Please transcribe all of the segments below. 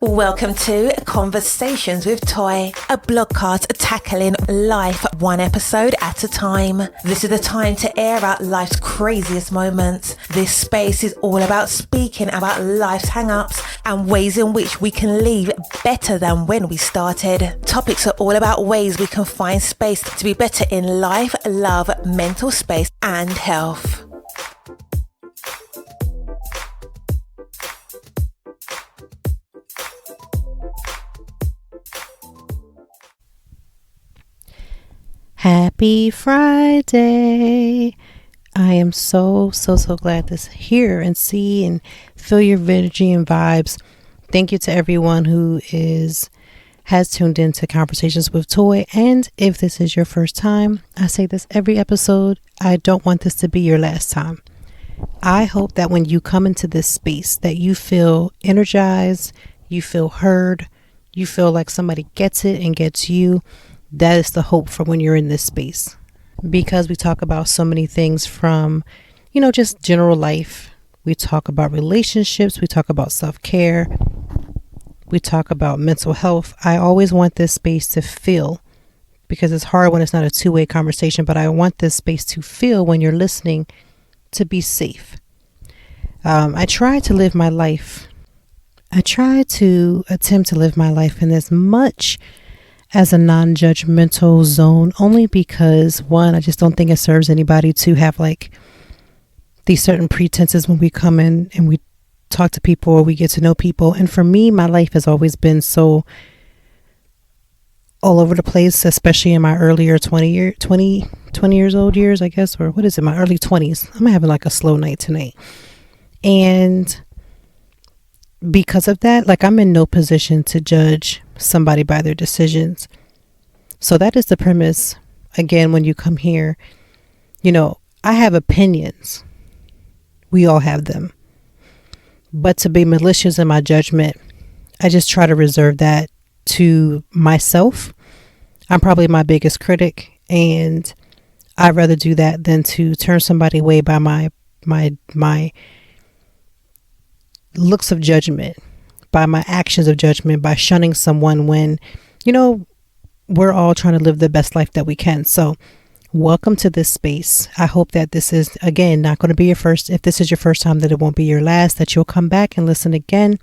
Welcome to Conversations with Toy, a blogcast tackling life one episode at a time. This is the time to air out life's craziest moments. This space is all about speaking about life's hang-ups and ways in which we can leave better than when we started. Topics are all about ways we can find space to be better in life, love, mental space, and health. Happy Friday. I am so glad to hear and see and feel your energy and vibes. Thank you to everyone who has tuned into Conversations with Toy. And if this is your first time, I say this every episode, I don't want this to be your last time. I hope that when you come into this space that you feel energized, you feel heard, you feel like somebody gets it and gets you. That is the hope for when you're in this space, because we talk about so many things from, just general life. We talk about relationships. We talk about self-care. We talk about mental health. I always want this space to feel, because it's hard when it's not a two-way conversation, but I want this space to feel when you're listening, to be safe. I try to live my life. I try to attempt to live my life in as much as a non-judgmental zone, only because, one, I just don't think it serves anybody to have like these certain pretenses when we come in and we talk to people or we get to know people. And for me, my life has always been so all over the place, especially in my earlier 20 years old years, I guess, or what is it, my early 20s. I'm having like a slow night tonight. And because of that, like, I'm in no position to judge somebody by their decisions. So that is the premise. Again, when you come here, I have opinions. We all have them. But to be malicious in my judgment, I just try to reserve that to myself. I'm probably my biggest critic, and I'd rather do that than to turn somebody away by my looks of judgment, by my actions of judgment, by shunning someone when, we're all trying to live the best life that we can. So welcome to this space. I hope that this is, again, not going to be your first. If this is your first time, that it won't be your last, that you'll come back and listen again.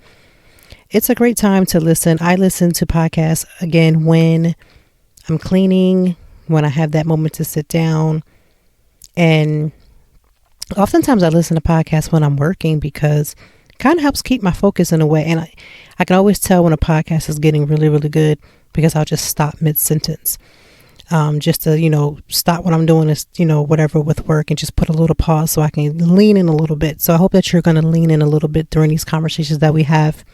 It's a great time to listen. I listen to podcasts, again, when I'm cleaning, when I have that moment to sit down. And oftentimes I listen to podcasts when I'm working, because kind of helps keep my focus in a way. And I can always tell when a podcast is getting really, really good, because I'll just stop mid-sentence, just to, stop what I'm doing is, whatever with work, and just put a little pause so I can lean in a little bit. So I hope that you're going to lean in a little bit during these conversations that we have.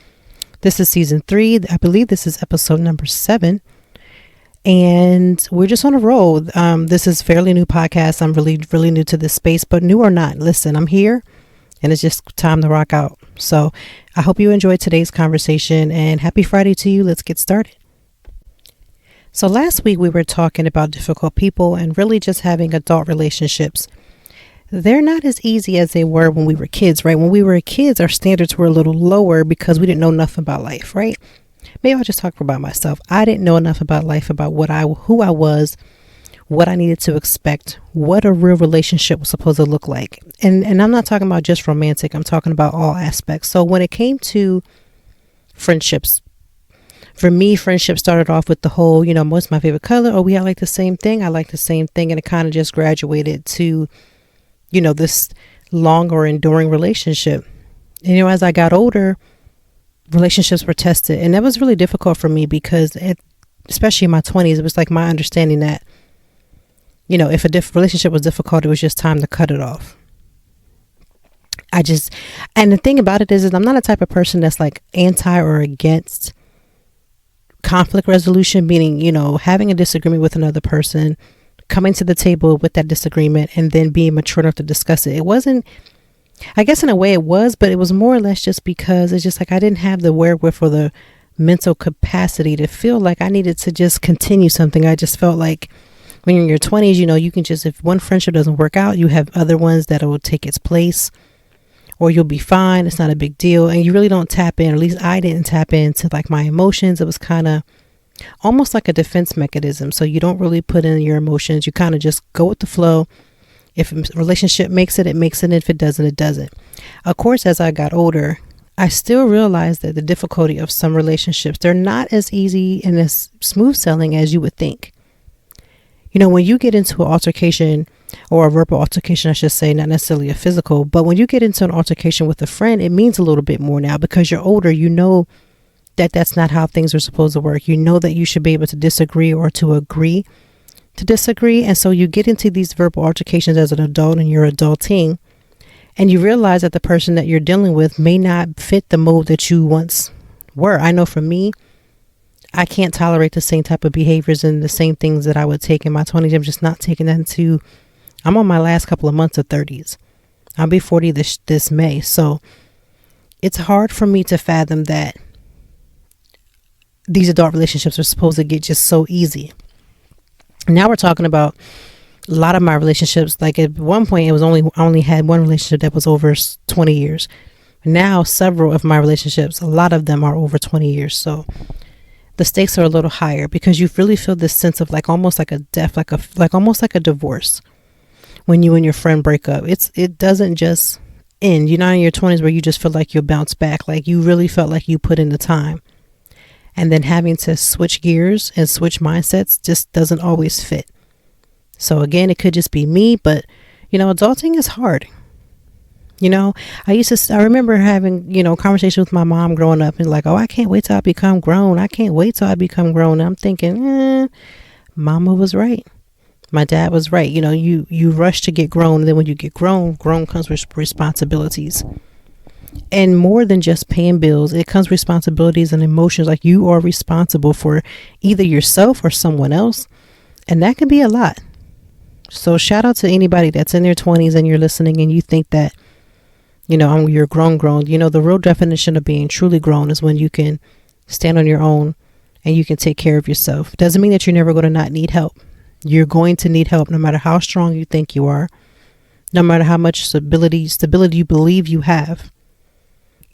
This is season 3. I believe this is episode number 7. And we're just on a roll. This is fairly new podcast. I'm really, really new to this space, but new or not, listen, I'm here. And it's just time to rock out. So I hope you enjoyed today's conversation, and happy Friday to you. Let's get started. So last week we were talking about difficult people and really just having adult relationships. They're not as easy as they were when we were kids, right? When we were kids, our standards were a little lower because we didn't know enough about life, right? Maybe I'll just talk about myself. I didn't know enough about life, about who I was, what I needed to expect, what a real relationship was supposed to look like. And I'm not talking about just romantic. I'm talking about all aspects. So when it came to friendships, for me, friendship started off with the whole, what's my favorite color? Oh, we all like the same thing. I like the same thing. And it kind of just graduated to, this long or enduring relationship. And, as I got older, relationships were tested. And that was really difficult for me, because especially in my 20s, it was like my understanding that, if a relationship was difficult, it was just time to cut it off. And the thing about it is I'm not a type of person that's like anti or against conflict resolution, meaning, having a disagreement with another person, coming to the table with that disagreement, and then being mature enough to discuss it. It wasn't, I guess in a way it was, but it was more or less just because it's just like I didn't have the wherewithal or the mental capacity to feel like I needed to just continue something. I just felt like when you're in your 20s, you can just, if one friendship doesn't work out, you have other ones that will take its place. or you'll be fine. It's not a big deal. And you really don't tap in, or at least I didn't tap into like my emotions. It was kind of almost like a defense mechanism. So you don't really put in your emotions. You kind of just go with the flow. If a relationship makes it, it makes it. If it doesn't, it doesn't. Of course, as I got older, I still realized that the difficulty of some relationships, they're not as easy and as smooth sailing as you would think. You know, when you get into an altercation, or a verbal altercation, I should say, not necessarily a physical, but when you get into an altercation with a friend, it means a little bit more now because you're older. You know that that's not how things are supposed to work. You know that you should be able to disagree or to agree to disagree. And so you get into these verbal altercations as an adult and you're adulting, and you realize that the person that you're dealing with may not fit the mold that you once were. I know for me, I can't tolerate the same type of behaviors and the same things that I would take in my 20s. I'm just not taking that into, I'm on my last couple of months of 30s. I'll be 40 this May. So it's hard for me to fathom that these adult relationships are supposed to get just so easy. Now we're talking about a lot of my relationships. Like at one point, I only had one relationship that was over 20 years. Now several of my relationships, a lot of them are over 20 years. So the stakes are a little higher because you really feel this sense of like almost like a death, like almost like a divorce when you and your friend break up. It doesn't just end. You're not in your 20s where you just feel like you'll bounce back. Like you really felt like you put in the time. And then having to switch gears and switch mindsets just doesn't always fit. So again, it could just be me, but you know, adulting is hard. You know, I remember having, you know, conversations with my mom growing up and like, oh, I can't wait till I become grown. I can't wait till I become grown. And I'm thinking, mama was right. My dad was right. You know, you rush to get grown. And then when you get grown comes with responsibilities. And more than just paying bills, it comes responsibilities and emotions. Like you are responsible for either yourself or someone else. And that can be a lot. So shout out to anybody that's in their 20s and you're listening and you think that, you know, you're grown. You know, the real definition of being truly grown is when you can stand on your own and you can take care of yourself. Doesn't mean that you're never going to not need help. You're going to need help no matter how strong you think you are, no matter how much stability you believe you have.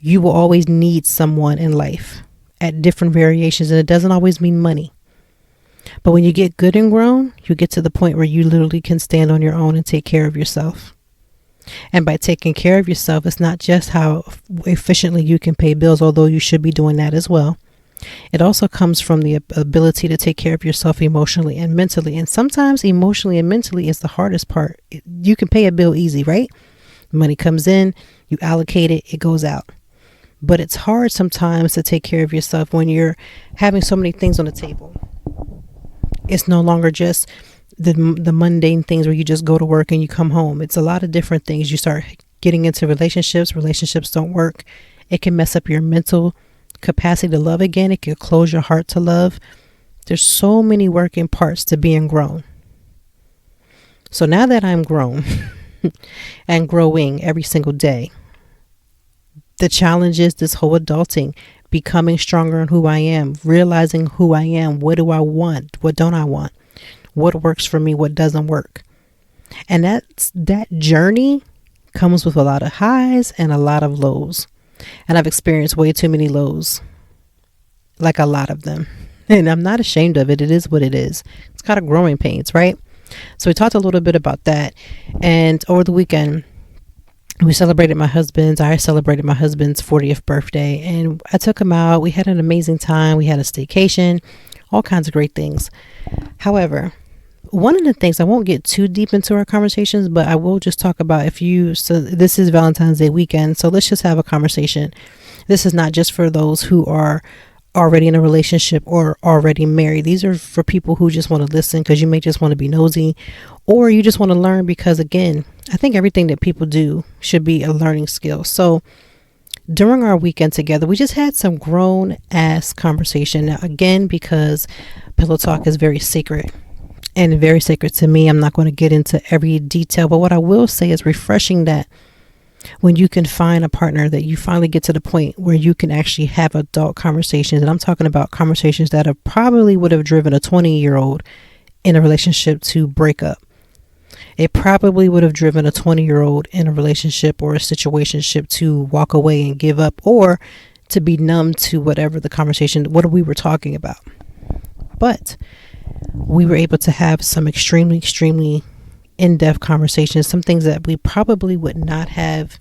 You will always need someone in life at different variations, and it doesn't always mean money. But when you get good and grown, you get to the point where you literally can stand on your own and take care of yourself. And by taking care of yourself, it's not just how efficiently you can pay bills, although you should be doing that as well. It also comes from the ability to take care of yourself emotionally and mentally. And sometimes emotionally and mentally is the hardest part. You can pay a bill easy, right? Money comes in, you allocate it, it goes out. But it's hard sometimes to take care of yourself when you're having so many things on the table. It's no longer just the mundane things where you just go to work and you come home. It's a lot of different things. You start getting into relationships. Relationships don't work. It can mess up your mental capacity to love again. It can close your heart to love. There's so many working parts to being grown. So now that I'm grown and growing every single day, the challenge is this whole adulting, becoming stronger in who I am, realizing who I am. What do I want? What don't I want? What works for me? What doesn't work? And that journey comes with a lot of highs and a lot of lows. And I've experienced way too many lows, like a lot of them. And I'm not ashamed of it. It is what it is. It's kind of growing pains, right? So we talked a little bit about that. And over the weekend, I celebrated my husband's 40th birthday, and I took him out. We had an amazing time. We had a staycation, all kinds of great things. However, one of the things, I won't get too deep into our conversations, but I will just talk about so this is Valentine's Day weekend. So let's just have a conversation. This is not just for those who are already in a relationship or already married. These are for people who just want to listen because you may just want to be nosy, or you just want to learn because, again, I think everything that people do should be a learning skill. So during our weekend together, we just had some grown ass conversation. Now, again, because pillow talk is very sacred and very sacred to me, I'm not going to get into every detail, but what I will say is refreshing that when you can find a partner, that you finally get to the point where you can actually have adult conversations. And I'm talking about conversations that probably would have driven a 20-year-old in a relationship to break up. It probably would have driven a 20-year-old in a relationship or a situationship to walk away and give up, or to be numb to whatever the conversation, what we were talking about. But we were able to have some extremely in-depth conversations, some things that we probably would not have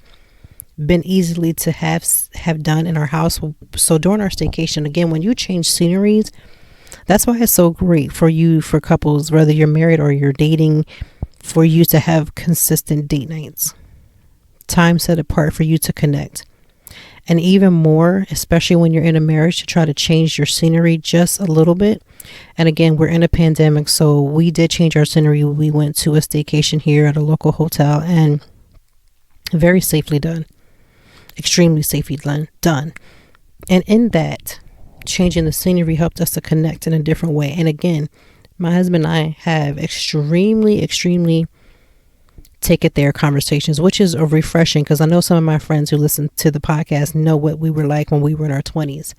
been easily to have done in our house. So during our staycation, again, when you change sceneries, that's why it's so great for couples, whether you're married or you're dating, for you to have consistent date nights, time set apart for you to connect. And even more, especially when you're in a marriage, to try to change your scenery just a little bit. And again, we're in a pandemic, so we did change our scenery. We went to a staycation here at a local hotel, and very safely done. Extremely safely done. And in that, changing the scenery helped us to connect in a different way. And again, my husband and I have extremely take it there conversations, which is a refreshing, because I know some of my friends who listen to the podcast know what we were like when we were in our 20s.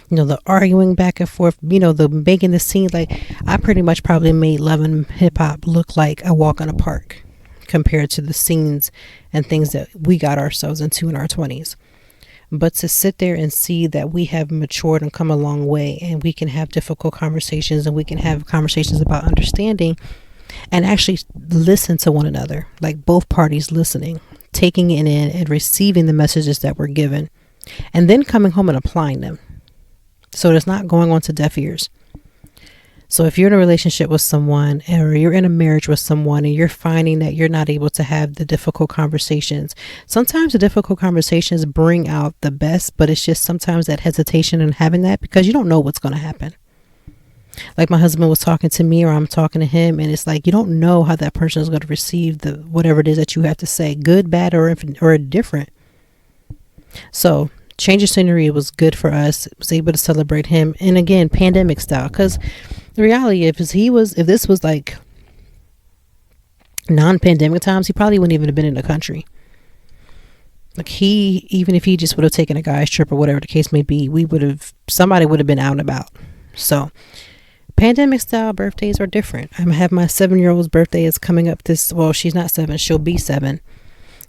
You know, the arguing back and forth, you know, the making the scene. Like, I pretty much probably made Love and Hip Hop look like a walk in a park compared to the scenes and things that we got ourselves into in our 20s. But to sit there and see that we have matured and come a long way, and we can have difficult conversations, and we can have conversations about understanding and actually listen to one another, like both parties listening, taking it in and receiving the messages that were given, and then coming home and applying them. So it's not going on to deaf ears. So if you're in a relationship with someone, or you're in a marriage with someone, and you're finding that you're not able to have the difficult conversations, sometimes the difficult conversations bring out the best, but it's just sometimes that hesitation in having that, because you don't know what's going to happen. Like, my husband was talking to me, or I'm talking to him, and it's like, you don't know how that person is going to receive the whatever it is that you have to say, good, bad, or different. So change of scenery was good for us. Was able to celebrate him, and again, pandemic style, because the reality, if this was like non-pandemic times, he probably wouldn't even have been in the country. Like, even if he just would have taken a guy's trip or whatever the case may be, somebody would have been out and about. So pandemic style birthdays are different. I have my 7-year-old's birthday is coming up she's not 7, she'll be 7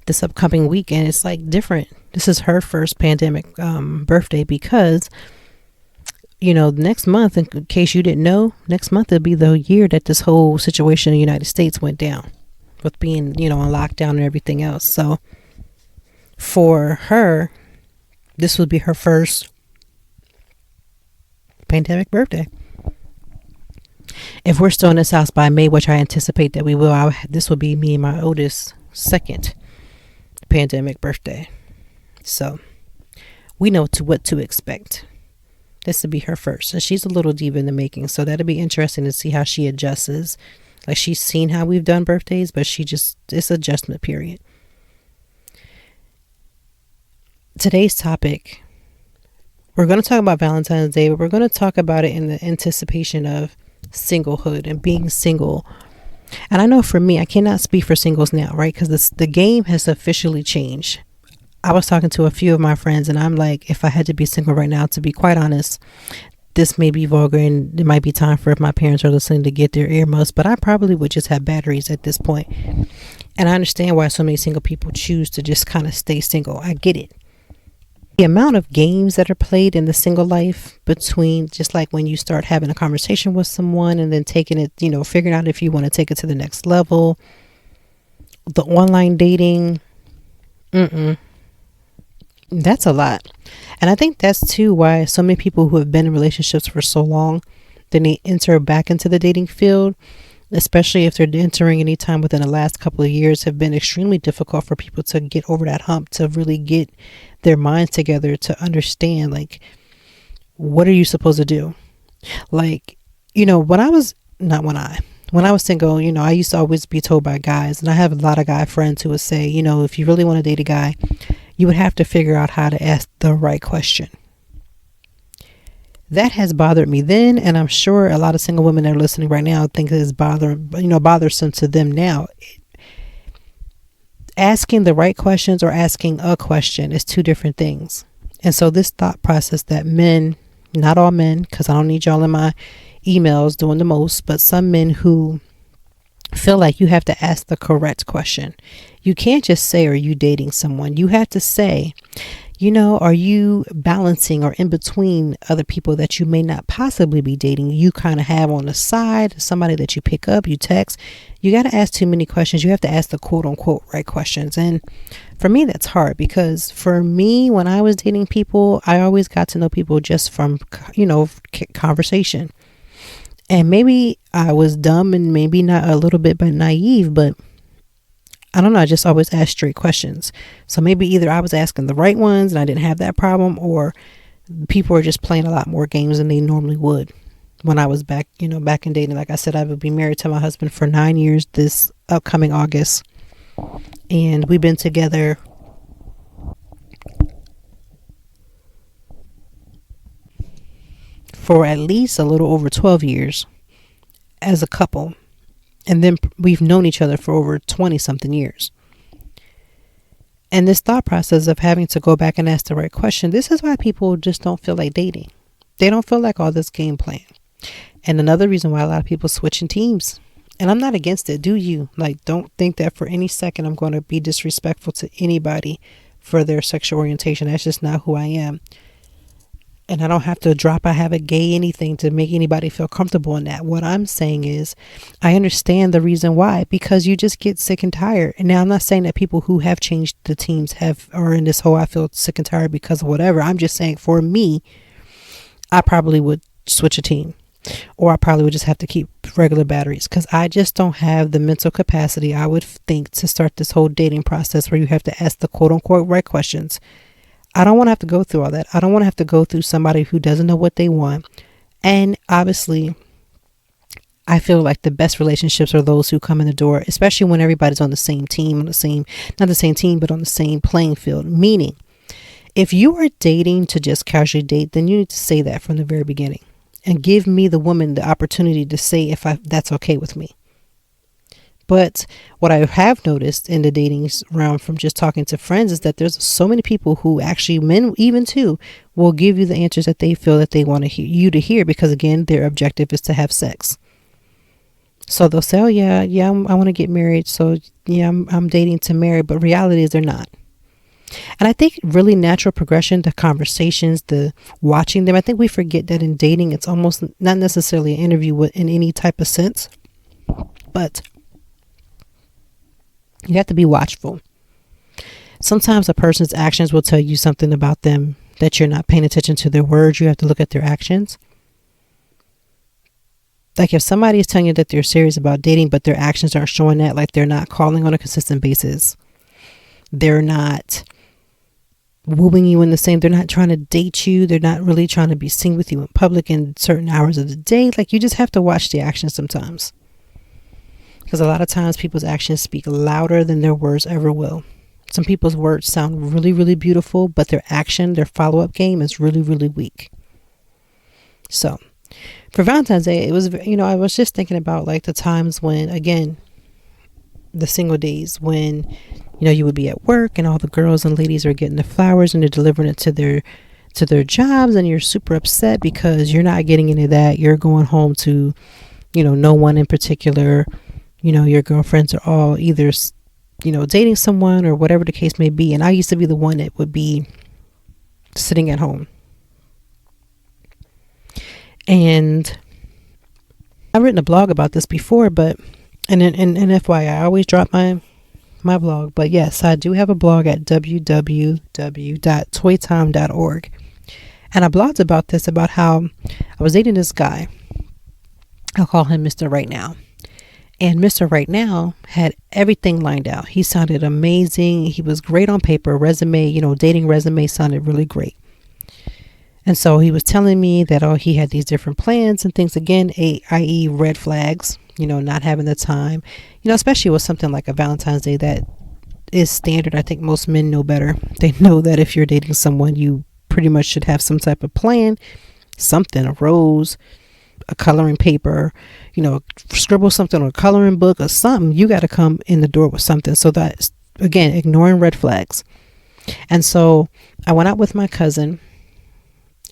this upcoming weekend. It's like different. This is her first pandemic birthday, because, you know, next month, in case you didn't know, next month it'll be the year that this whole situation in the United States went down, with being, you know, on lockdown and everything else. So for her, this would be her first pandemic birthday. If we're still in this house by May, which I anticipate that we will, this will be me and my oldest second pandemic birthday. So we know what to expect. This will be her first, and she's a little diva in the making, so that'll be interesting to see how she adjusts. Like, she's seen how we've done birthdays, but it's adjustment period. Today's topic, we're going to talk about Valentine's Day, but we're going to talk about it in the anticipation of singlehood and being single. And I know for me, I cannot speak for singles now, right? Because the game has officially changed. I was talking to a few of my friends, and I'm like, if I had to be single right now, to be quite honest, this may be vulgar, and it might be time for, if my parents are listening, to get their earmuffs, but I probably would just have batteries at this point. And I understand why so many single people choose to just kind of stay single. I get it. The amount of games that are played in the single life, between just like when you start having a conversation with someone and then taking it, you know, figuring out if you want to take it to the next level, the online dating, that's a lot. And I think that's too why so many people who have been in relationships for so long, then they enter back into the dating field, especially if they're entering any time within the last couple of years, have been extremely difficult for people to get over that hump, to really get their minds together, to understand, like, what are you supposed to do? Like, you know, when I was single, you know, I used to always be told by guys, and I have a lot of guy friends who would say, you know, if you really want to date a guy, you would have to figure out how to ask the right question. That has bothered me then, and I'm sure a lot of single women that are listening right now think it is bothersome to them now. Asking the right questions or asking a question is two different things. And so this thought process that men, not all men, because I don't need y'all in my emails doing the most, but some men who feel like you have to ask the correct question. You can't just say, are you dating someone? You have to say, are you balancing or in between other people that you may not possibly be dating? You kind of have on the side, somebody that you pick up, you text. You got to ask too many questions. You have to ask the quote unquote right questions. And for me, that's hard because for me, when I was dating people, I always got to know people just from, conversation. And maybe I was dumb and maybe not a little bit but naive, but I don't know. I just always ask straight questions. So maybe either I was asking the right ones and I didn't have that problem, or people were just playing a lot more games than they normally would when I was back in dating. Like I said, I would be married to my husband for 9 years this upcoming August. And we've been together for at least a little over 12 years as a couple. And then we've known each other for over 20 something years. And this thought process of having to go back and ask the right question, this is why people just don't feel like dating. They don't feel like all this game plan. And another reason why a lot of people switching teams. And I'm not against it. Do you? Don't think that for any second I'm going to be disrespectful to anybody for their sexual orientation. That's just not who I am. And I don't have to drop I have a gay anything to make anybody feel comfortable in that. What I'm saying is I understand the reason why, because you just get sick and tired. And now I'm not saying that people who have changed the teams are in this whole I feel sick and tired because of whatever. I'm just saying for me, I probably would switch a team, or I probably would just have to keep regular batteries because I just don't have the mental capacity, I would think, to start this whole dating process where you have to ask the quote unquote right questions. I don't want to have to go through all that. I don't want to have to go through somebody who doesn't know what they want. And obviously, I feel like the best relationships are those who come in the door, especially when everybody's on the same team, not the same team, but on the same playing field. Meaning, if you are dating to just casually date, then you need to say that from the very beginning and give me, the woman, the opportunity to say that's okay with me. But what I have noticed in the dating realm from just talking to friends is that there's so many people who actually, men even too, will give you the answers that they feel that they want you to hear because, again, their objective is to have sex. So they'll say, oh, yeah, I want to get married. So, yeah, I'm dating to marry. But reality is they're not. And I think really natural progression, the conversations, the watching them, I think we forget that in dating, it's almost not necessarily an interview in any type of sense. But you have to be watchful. Sometimes a person's actions will tell you something about them that you're not paying attention to their words. You have to look at their actions. Like if somebody is telling you that they're serious about dating, but their actions aren't showing that, like they're not calling on a consistent basis. They're not wooing you they're not trying to date you. They're not really trying to be seen with you in public in certain hours of the day. Like you just have to watch the actions sometimes. Because a lot of times people's actions speak louder than their words ever will. Some people's words sound really, really beautiful, but their follow-up game is really, really weak. So for Valentine's Day, it was, I was just thinking about like the times when, again, the single days when, you would be at work and all the girls and ladies are getting the flowers and they're delivering it to their jobs, and you're super upset because you're not getting any of that. You're going home to, no one in particular. Your girlfriends are all either, dating someone or whatever the case may be. And I used to be the one that would be sitting at home. And I've written a blog about this before, but, and FYI, I always drop my blog. But yes, I do have a blog at www.toytime.org. And I blogged about this, about how I was dating this guy. I'll call him Mr. Right Now. And Mr. Right Now had everything lined out. He sounded amazing. He was great on paper. Resume, dating resume sounded really great. And so he was telling me that, he had these different plans and things, again, i.e. red flags, not having the time, especially with something like a Valentine's Day that is standard. I think most men know better. They know that if you're dating someone, you pretty much should have some type of plan, something, a rose, a coloring paper, scribble something on a coloring book or something. You got to come in the door with something. So that's, again, ignoring red flags. And so I went out with my cousin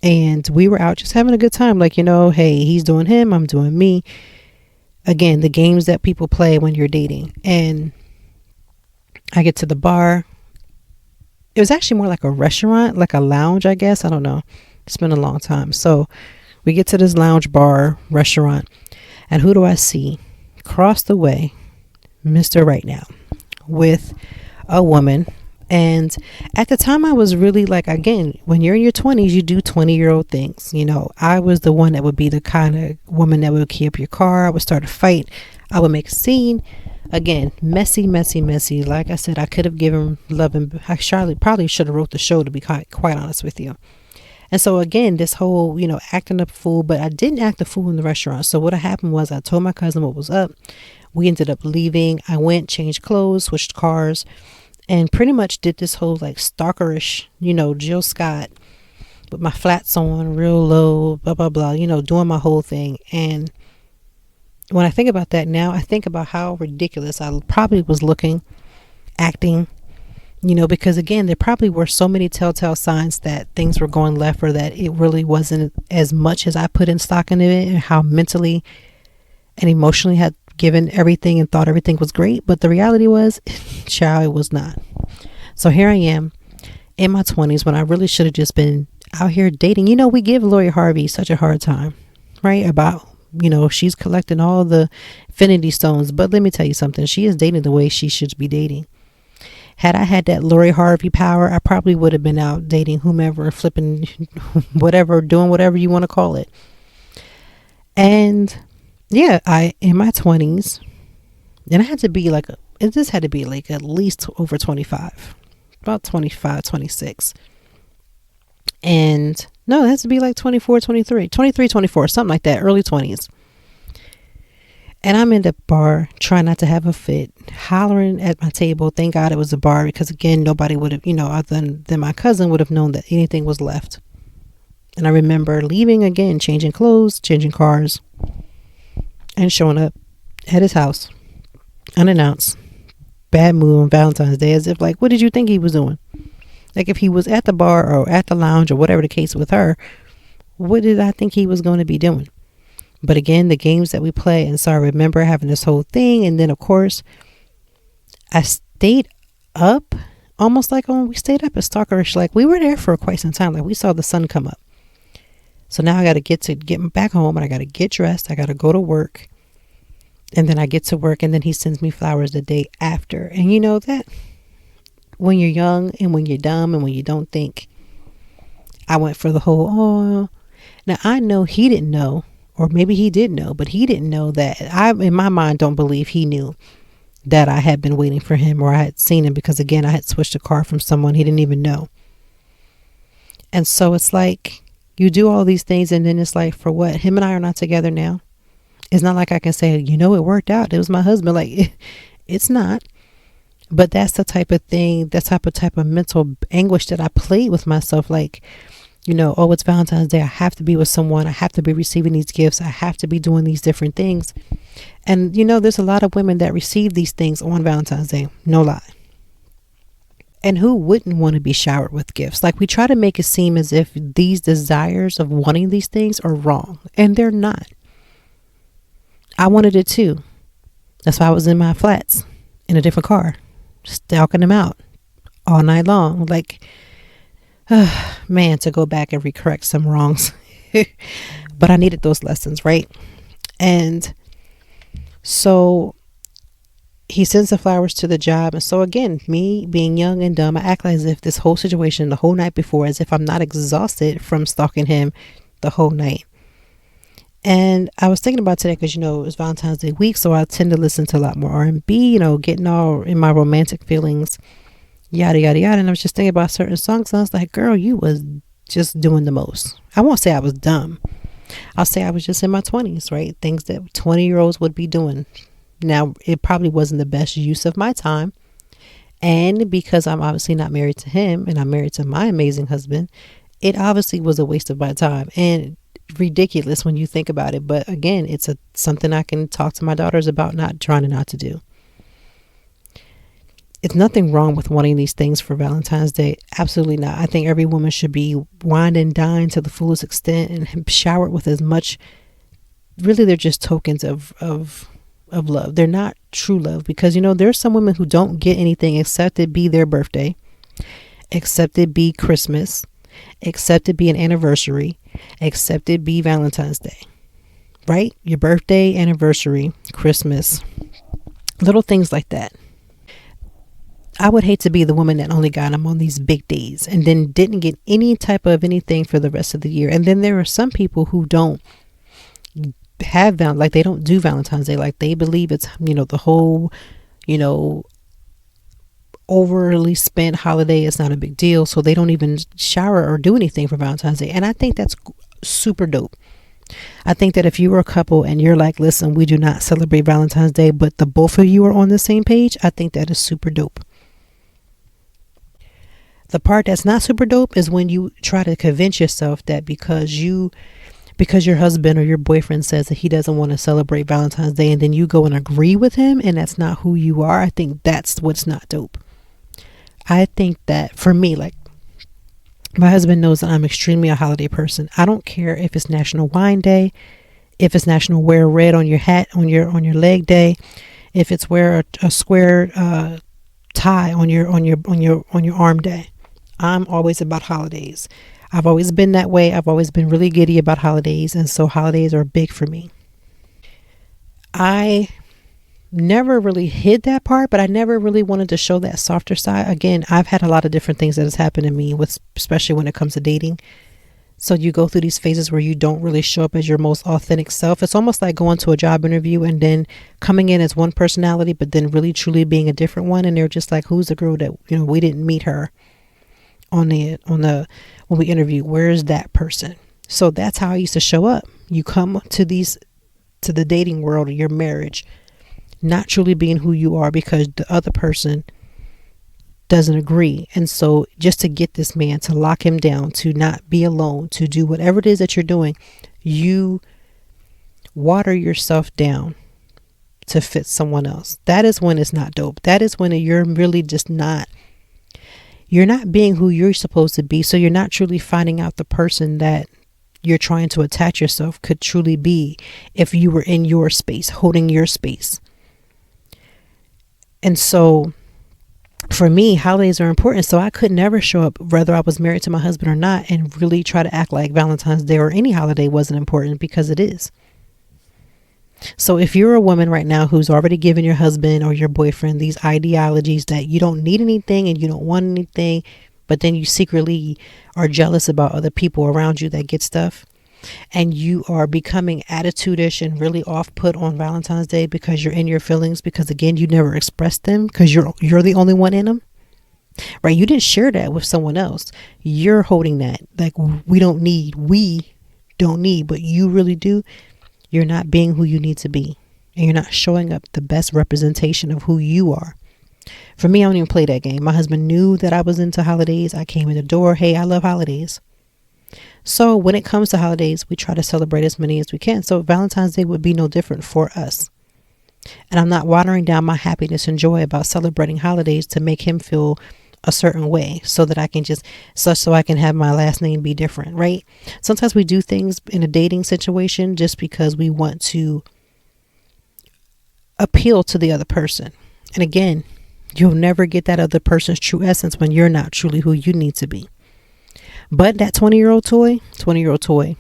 and we were out just having a good time. Like, hey, he's doing him, I'm doing me. again, the games that people play when you're dating. And I get to the bar. It was actually more like a restaurant, like a lounge, I guess. I don't know. It's been a long time. So we get to this lounge bar restaurant, and who do I see? Across the way, Mr. Right Now, with a woman. And at the time, I was really like, again, when you're in your 20s, you do 20-year-old things. You know, I was the one that would be the kind of woman that would key up your car. I would start a fight. I would make a scene. Again, messy. Like I said, I could have given love, and I probably should have wrote the show, to be quite honest with you. And so again, this whole, acting up a fool, but I didn't act a fool in the restaurant. So what happened was I told my cousin what was up. We ended up leaving. I went, changed clothes, switched cars, and pretty much did this whole like stalkerish, Jill Scott with my flats on real low, blah, blah, blah, doing my whole thing. And when I think about that now, I think about how ridiculous I probably was looking, acting, because again, there probably were so many telltale signs that things were going left, or that it really wasn't as much as I put in stock into it, and how mentally and emotionally had given everything and thought everything was great. But the reality was, child, it was not. So here I am in my 20s when I really should have just been out here dating. We give Lori Harvey such a hard time, right? About, she's collecting all the infinity stones. But let me tell you something. She is dating the way she should be dating. Had I had that Lori Harvey power, I probably would have been out dating whomever, flipping whatever, doing whatever you want to call it. And yeah, in my 20s, and I had to be like, this had to be like at least over 25, about 25, 26. And no, it has to be like 24, 23, 24, something like that, early 20s. And I'm in the bar trying not to have a fit, hollering at my table. Thank God it was a bar, because again, nobody would have, other than my cousin would have known that anything was left. And I remember leaving again, changing clothes, changing cars, and showing up at his house unannounced. Bad mood on Valentine's Day, as if like, what did you think he was doing? Like if he was at the bar or at the lounge or whatever the case with her, what did I think he was going to be doing? But again, the games that we play. And so I remember having this whole thing. And then, of course, I stayed up almost like when we stayed up at Stalkerish. Like we were there for quite some time. Like we saw the sun come up. So now I got to get back home, and I got to get dressed. I got to go to work. And then I get to work, and then he sends me flowers the day after. And you know that when you're young and when you're dumb and when you don't think, I went for the whole, oh, now I know he didn't know. Or maybe he did know, but he didn't know that. I, in my mind, don't believe he knew that I had been waiting for him, or I had seen him, because again, I had switched a car from someone he didn't even know. And so it's like, you do all these things, and then it's like, for what? Him and I are not together now. It's not like I can say, it worked out. It was my husband. Like, it's not. But that's the type of thing, that type of mental anguish that I played with myself. Like, oh, it's Valentine's Day. I have to be with someone. I have to be receiving these gifts. I have to be doing these different things. And, there's a lot of women that receive these things on Valentine's Day. No lie. And who wouldn't want to be showered with gifts? Like, we try to make it seem as if these desires of wanting these things are wrong. And they're not. I wanted it too. That's why I was in my flats in a different car, stalking them out all night long. Like, man, to go back and recorrect some wrongs. But I needed those lessons, right? And so he sends the flowers to the job. And so again, me being young and dumb, I act as if this whole situation, the whole night before, as if I'm not exhausted from stalking him the whole night. And I was thinking about today, because, it was Valentine's Day week. So I tend to listen to a lot more R&B, getting all in my romantic feelings, yada, yada, yada. And I was just thinking about certain songs. And I was like, girl, you was just doing the most. I won't say I was dumb. I'll say I was just in my 20s, right? Things that 20-year-olds would be doing. Now, it probably wasn't the best use of my time. And because I'm obviously not married to him, and I'm married to my amazing husband, it obviously was a waste of my time. And ridiculous when you think about it. But again, it's something I can talk to my daughters about, not to do. It's nothing wrong with wanting these things for Valentine's Day. Absolutely not. I think every woman should be wined and dined to the fullest extent and showered with as much really they're just tokens of love. They're not true love, because there's some women who don't get anything except it be their birthday, except it be Christmas, except it be an anniversary, except it be Valentine's Day, right? Your birthday, anniversary, Christmas, little things like that. I would hate to be the woman that only got them on these big days and then didn't get any type of anything for the rest of the year. And then there are some people who don't have like they don't do Valentine's Day. Like they believe it's, the whole, overly spent holiday is not a big deal. So they don't even shower or do anything for Valentine's Day. And I think that's super dope. I think that if you were a couple and you're like, listen, we do not celebrate Valentine's Day, but the both of you are on the same page, I think that is super dope. The part that's not super dope is when you try to convince yourself that because your husband or your boyfriend says that he doesn't want to celebrate Valentine's Day, and then you go and agree with him, and that's not who you are. I think that's what's not dope. I think that for me, like, my husband knows that I'm extremely a holiday person. I don't care if it's National Wine Day, if it's National Wear Red on your hat on your leg day, if it's wear a square tie on your arm day. I'm always about holidays. I've always been that way. I've always been really giddy about holidays, and so holidays are big for me. I never really hid that part, but I never really wanted to show that softer side. Again, I've had a lot of different things that has happened to me, especially when it comes to dating. So you go through these phases where you don't really show up as your most authentic self. It's almost like going to a job interview and then coming in as one personality, but then really truly being a different one. And they're just like, who's the girl that, we didn't meet her on the when we interview? Where's that person? So that's how I used to show up. You come to the dating world or your marriage not truly being who you are because the other person doesn't agree. And so just to get this man to lock him down, to not be alone, to do whatever it is that you're doing, you water yourself down to fit someone else. That is when it's not dope. That is when you're really just you're not being who you're supposed to be. So you're not truly finding out the person that you're trying to attach yourself could truly be if you were in your space, holding your space. And so for me, holidays are important. So I could never show up, whether I was married to my husband or not, and really try to act like Valentine's Day or any holiday wasn't important, because it is. So if you're a woman right now who's already given your husband or your boyfriend these ideologies that you don't need anything and you don't want anything, but then you secretly are jealous about other people around you that get stuff, and you are becoming attitude-ish and really off-put on Valentine's Day because you're in your feelings, because again, you never expressed them because you're the only one in them, right? You didn't share that with someone else. You're holding that like we don't need, but you really do. You're not being who you need to be, and you're not showing up the best representation of who you are. For me, I don't even play that game. My husband knew that I was into holidays. I came in the door, hey, I love holidays. So when it comes to holidays, we try to celebrate as many as we can. So Valentine's Day would be no different for us. And I'm not watering down my happiness and joy about celebrating holidays to make him feel a certain way so that I can so I can have my last name be different, right? Sometimes we do things in a dating situation just because we want to appeal to the other person. And again, you'll never get that other person's true essence when you're not truly who you need to be. But that 20-year-old toy,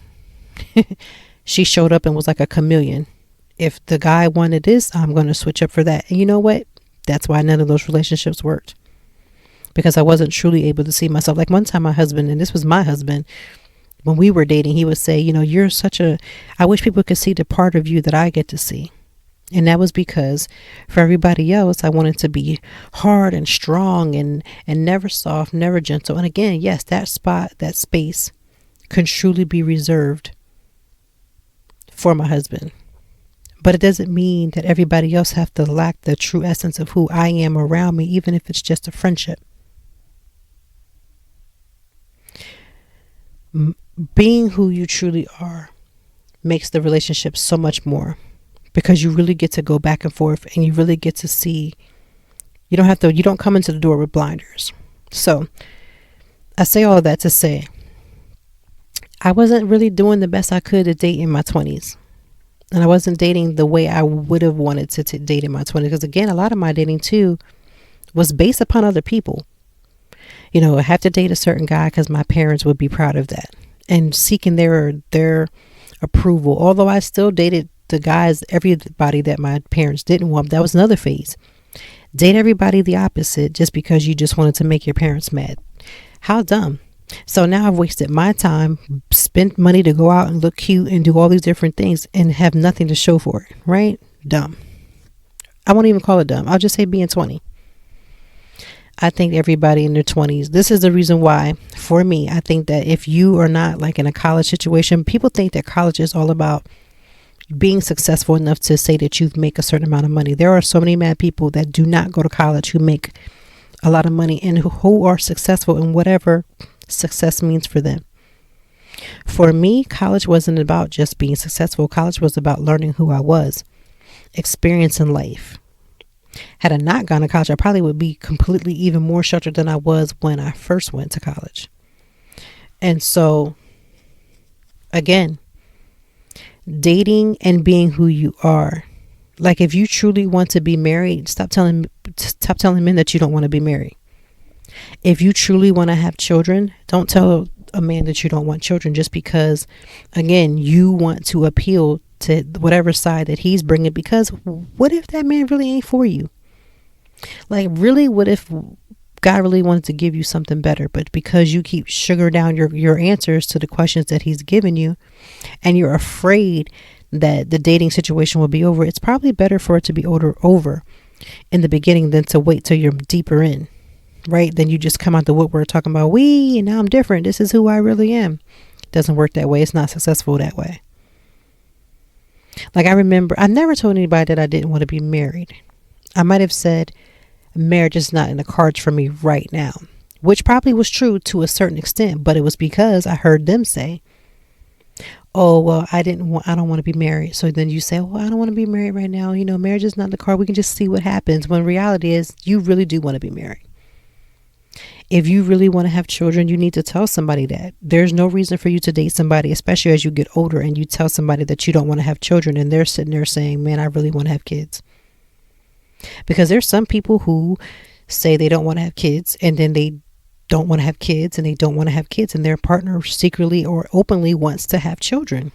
she showed up and was like a chameleon. If the guy wanted this, I'm going to switch up for that. And you know what? That's why none of those relationships worked. Because I wasn't truly able to see myself. Like one time my husband, and this was my husband, when we were dating, he would say, you're I wish people could see the part of you that I get to see. And that was because for everybody else, I wanted to be hard and strong and never soft, never gentle. And again, yes, that space can truly be reserved for my husband. But it doesn't mean that everybody else have to lack the true essence of who I am around me, even if it's just a friendship. Being who you truly are makes the relationship so much more, because you really get to go back and forth and you really get to see. You don't come into the door with blinders. So I say all of that to say I wasn't really doing the best I could to date in my 20s. And I wasn't dating the way I would have wanted to date in my 20s. Because again, a lot of my dating too was based upon other people. You know, I have to date a certain guy because my parents would be proud of that, and seeking their approval. Although I still dated the guys, everybody that my parents didn't want. That was another phase. Date everybody the opposite just because you just wanted to make your parents mad. How dumb. So now I've wasted my time, spent money to go out and look cute and do all these different things and have nothing to show for it, right? Dumb. I won't even call it dumb. I'll just say being 20. I think everybody in their 20s, this is the reason why, for me, I think that if you are not like in a college situation, people think that college is all about being successful enough to say that you make a certain amount of money. There are so many mad people that do not go to college who make a lot of money and who are successful in whatever success means for them. For me, college wasn't about just being successful. College was about learning who I was, experiencing life. Had I not gone to college, I probably would be completely even more sheltered than I was when I first went to college. And so, again, dating and being who you are. Like, if you truly want to be married, stop telling men that you don't want to be married. If you truly want to have children, don't tell a man that you don't want children just because, again, you want to appeal to whatever side that he's bringing. Because what if that man really ain't for you? Like, really, what if God really wanted to give you something better, but because you keep sugar down your answers to the questions that he's given you, and you're afraid that the dating situation will be over, it's probably better for it to be over in the beginning than to wait till you're deeper in, right? Then you just come out the woodwork talking about, and now I'm different. This is who I really am. It doesn't work that way. It's not successful that way. Like, I remember, I never told anybody that I didn't want to be married. I might have said marriage is not in the cards for me right now, which probably was true to a certain extent, but it was because I heard them say, oh, well, I don't want to be married. So then you say, well, I don't want to be married right now. You know, marriage is not the card. We can just see what happens. When reality is you really do want to be married. If you really want to have children, you need to tell somebody that. There's no reason for you to date somebody, especially as you get older, and you tell somebody that you don't want to have children, and they're sitting there saying, man, I really want to have kids. Because there's some people who say they don't want to have kids, and then they don't want to have kids, and they don't want to have kids, and their partner secretly or openly wants to have children.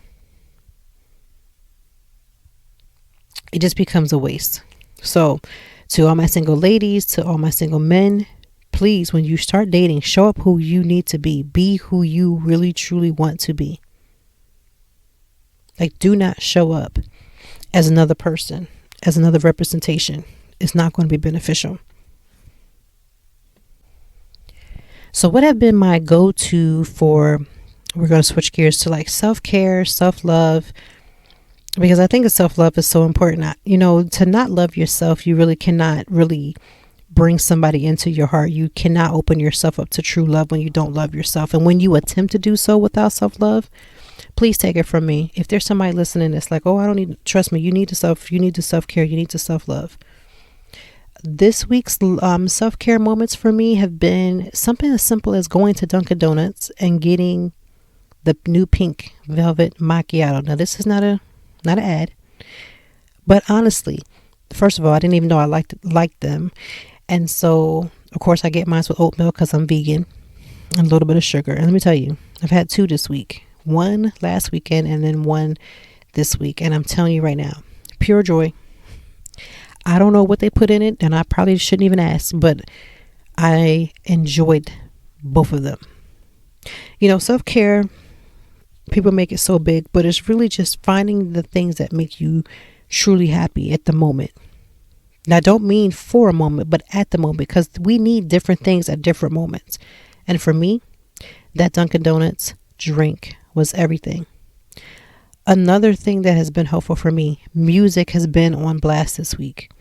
It just becomes a waste. So to all my single ladies, to all my single men, please, when you start dating, show up who you need to be. Be who you really, truly want to be. Like, do not show up as another person, as another representation. It's not going to be beneficial. So what have been my go-to for, we're going to switch gears to like self-care, self-love, because I think that self-love is so important. You know, to not love yourself, you really cannot really bring somebody into your heart. You cannot open yourself up to true love when you don't love yourself. And when you attempt to do so without self-love, please take it from me. If there's somebody listening that's like, oh, I don't need, trust me, you need to self-care, you need to self-love. This week's self-care moments for me have been something as simple as going to Dunkin' Donuts and getting the new pink velvet macchiato. Now, this is not an ad, but honestly, first of all, I didn't even know I liked them. And so, of course, I get mine with oat milk because I'm vegan and a little bit of sugar. And let me tell you, I've had 2 this week, 1 last weekend and then 1 this week. And I'm telling you right now, pure joy. I don't know what they put in it, and I probably shouldn't even ask, but I enjoyed both of them. You know, self-care, people make it so big, but it's really just finding the things that make you truly happy at the moment. Now, I don't mean for a moment, but at the moment, because we need different things at different moments. And for me, that Dunkin' Donuts drink was everything. Another thing that has been helpful for me, music has been on blast this week.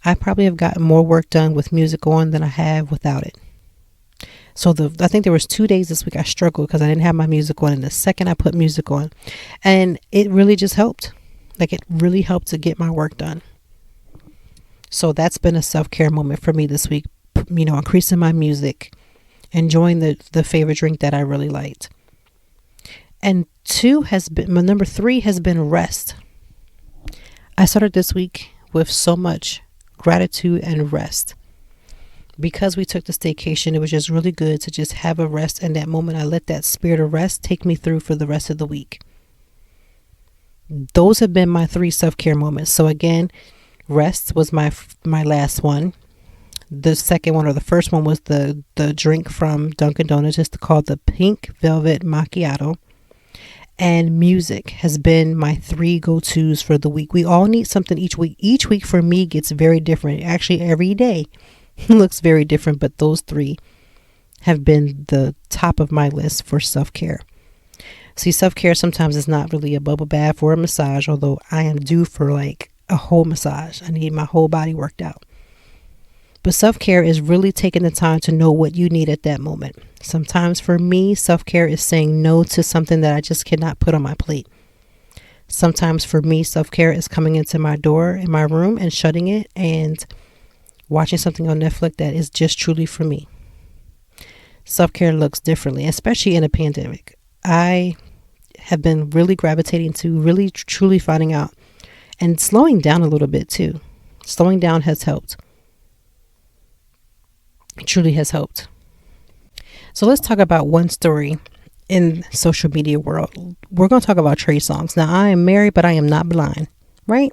I probably have gotten more work done with music on than I have without it. So I think there was 2 days this week I struggled because I didn't have my music on. And the second I put music on, and it really just helped. Like, it really helped to get my work done. So that's been a self-care moment for me this week. You know, increasing my music, enjoying the favorite drink that I really liked. And number 3 has been rest. I started this week with so much gratitude and rest. Because we took the staycation, it was just really good to just have a rest. And that moment, I let that spirit of rest take me through for the rest of the week. Those have been my 3 self-care moments. So again, rest was my last one. The second one, or the first one, was the drink from Dunkin' Donuts. It's called the Pink Velvet Macchiato. And music has been my 3 go-tos for the week. We all need something each week. Each week for me gets very different. Actually, every day looks very different, but those 3 have been the top of my list for self-care. See, self-care sometimes is not really a bubble bath or a massage, although I am due for like a whole massage. I need my whole body worked out. But self-care is really taking the time to know what you need at that moment. Sometimes for me, self-care is saying no to something that I just cannot put on my plate. Sometimes for me, self-care is coming into my door in my room and shutting it and watching something on Netflix that is just truly for me. Self-care looks differently, especially in a pandemic. I have been really gravitating to really truly finding out and slowing down a little bit too. Slowing down has helped. It truly has helped. So let's talk about one story in social media world. We're going to talk about Trey Songz. Now, I am married, but I am not blind, right?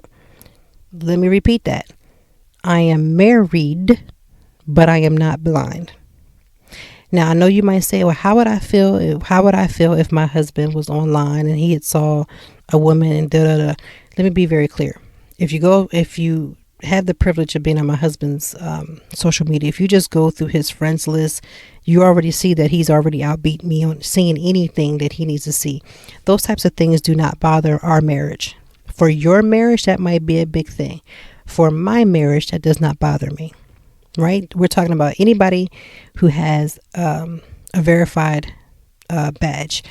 Let me repeat that. I am married, but I am not blind. Now, I know you might say, well, how would I feel if my husband was online and he had saw a woman and da-da-da? Let me be very clear. If you have the privilege of being on my husband's social media, if you just go through his friends list, you already see that he's already outbeat me on seeing anything that he needs to see. Those types of things do not bother our marriage. For your marriage, that might be a big thing. For my marriage, that does not bother me. Right? We're talking about anybody who has a verified badge.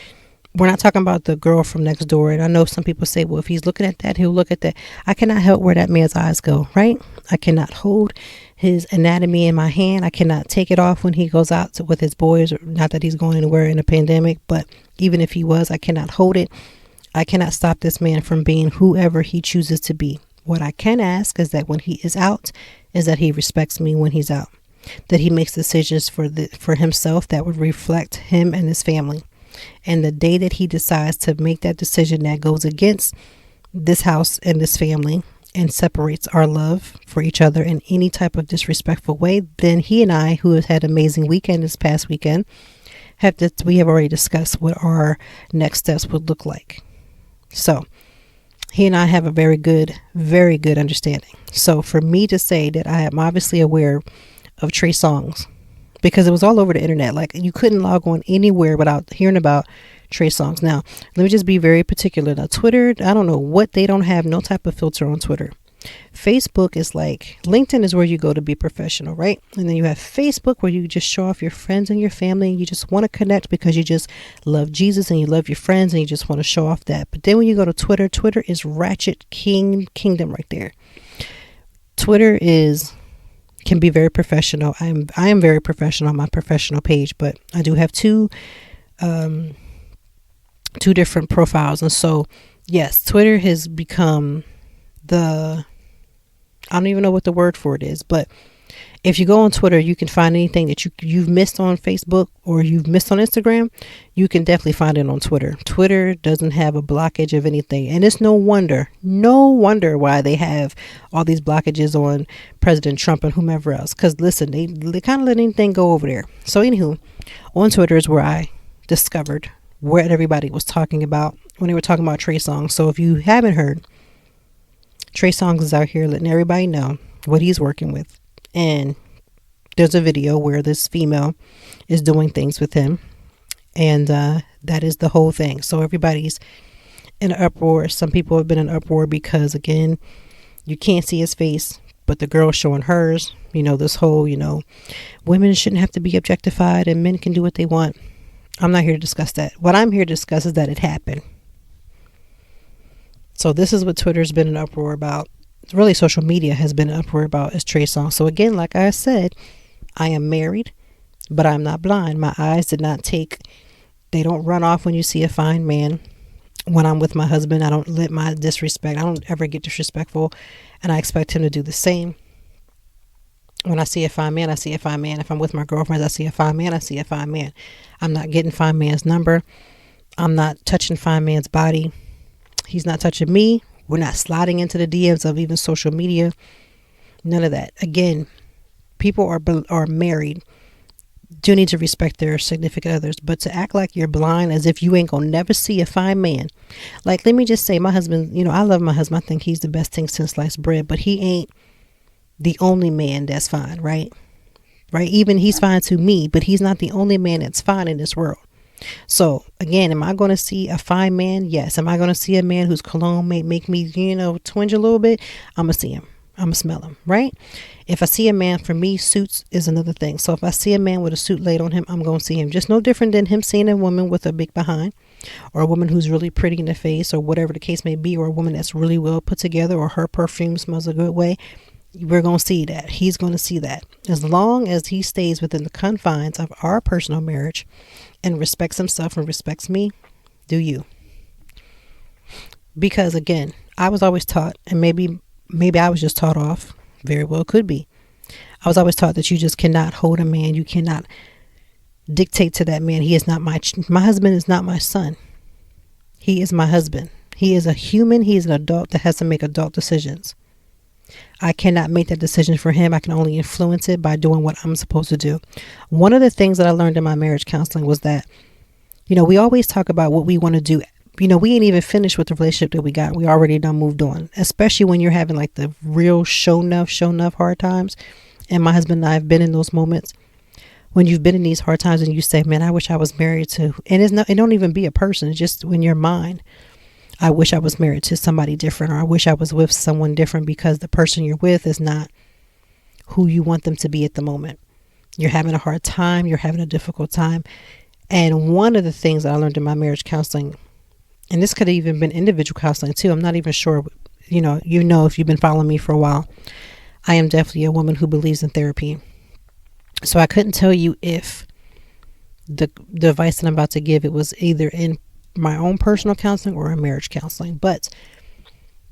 We're not talking about the girl from next door. And I know some people say, well, if he's looking at that, he'll look at that. I cannot help where that man's eyes go, right? I cannot hold his anatomy in my hand. I cannot take it off when he goes out with his boys. Not that he's going anywhere in a pandemic, but even if he was, I cannot hold it. I cannot stop this man from being whoever he chooses to be. What I can ask is that when he is out, is that he respects me when he's out, that he makes decisions for himself that would reflect him and his family. And the day that he decides to make that decision that goes against this house and this family and separates our love for each other in any type of disrespectful way, then he and I, who have had an amazing weekend this past weekend, we have already discussed what our next steps would look like. So he and I have a very good understanding. So for me to say that I am obviously aware of Trey Songz, because it was all over the internet. Like, you couldn't log on anywhere without hearing about Trey Songz. Now, let me just be very particular. Now, Twitter, I don't know what, they don't have no type of filter on Twitter. Facebook is like, LinkedIn is where you go to be professional, right? And then you have Facebook where you just show off your friends and your family, and you just want to connect because you just love Jesus and you love your friends and you just want to show off that. But then when you go to Twitter, Twitter is ratchet kingdom right there. Twitter can be very professional. I am very professional on my professional page, but I do have two different profiles. And so, yes, Twitter has become I don't even know what the word for it is, but if you go on Twitter, you can find anything that you've missed on Facebook or you've missed on Instagram. You can definitely find it on Twitter. Twitter doesn't have a blockage of anything. And it's no wonder why they have all these blockages on President Trump and whomever else. Because listen, they kind of let anything go over there. So anywho, on Twitter is where I discovered what everybody was talking about when they were talking about Trey Songz. So if you haven't heard, Trey Songz is out here letting everybody know what he's working with. And there's a video where this female is doing things with him. And that is the whole thing. So everybody's in an uproar. Some people have been in an uproar because, again, you can't see his face, but the girl's showing hers. You know, this whole, women shouldn't have to be objectified and men can do what they want. I'm not here to discuss that. What I'm here to discuss is that it happened. So this is what Twitter's been an uproar about. Really, social media has been an uproar about is Trey Songz. So again, like I said, I am married, but I'm not blind. My eyes they don't run off when you see a fine man. When I'm with my husband, I don't I don't ever get disrespectful, and I expect him to do the same. When I see a fine man, I see a fine man. If I'm with my girlfriends, I see a fine man, I see a fine man. I'm not getting fine man's number. I'm not touching fine man's body. He's not touching me. We're not sliding into the DMs of even social media. None of that. Again, people are married, do need to respect their significant others, but to act like you're blind as if you ain't gonna never see a fine man. Like, let me just say, my husband, I love my husband. I think he's the best thing since sliced bread, but he ain't the only man that's fine, right? Even he's fine to me, but he's not the only man that's fine in this world. So again, am I going to see a fine man? Yes. Am I going to see a man whose cologne may make me, twinge a little bit? I'm going to see him. I'm going to smell him, right? If I see a man, for me, suits is another thing. So if I see a man with a suit laid on him, I'm going to see him. Just no different than him seeing a woman with a big behind, or a woman who's really pretty in the face, or whatever the case may be, or a woman that's really well put together, or her perfume smells a good way. We're going to see that. He's going to see that. As long as he stays within the confines of our personal marriage and respects himself and respects me, do you? Because again, I was always taught, and maybe I was just taught off, very well could be. I was always taught that you just cannot hold a man. You cannot dictate to that man. He is not my husband is not my son. He is my husband. He is a human. He is an adult that has to make adult decisions. I cannot make that decision for him. I can only influence it by doing what I'm supposed to do. One of the things that I learned in my marriage counseling was that, we always talk about what we want to do. We ain't even finished with the relationship that we got. We already done moved on, especially when you're having like the real show enough hard times. And my husband and I have been in those moments when you've been in these hard times and you say, man, I wish I was married to, and it don't even be a person. It's just in your mind. I wish I was married to somebody different, or I wish I was with someone different, because the person you're with is not who you want them to be at the moment. You're having a hard time. You're having a difficult time. And one of the things that I learned in my marriage counseling, and this could have even been individual counseling too, I'm not even sure, if you've been following me for a while, I am definitely a woman who believes in therapy. So I couldn't tell you if the advice that I'm about to give, it was either in my own personal counseling or in marriage counseling. But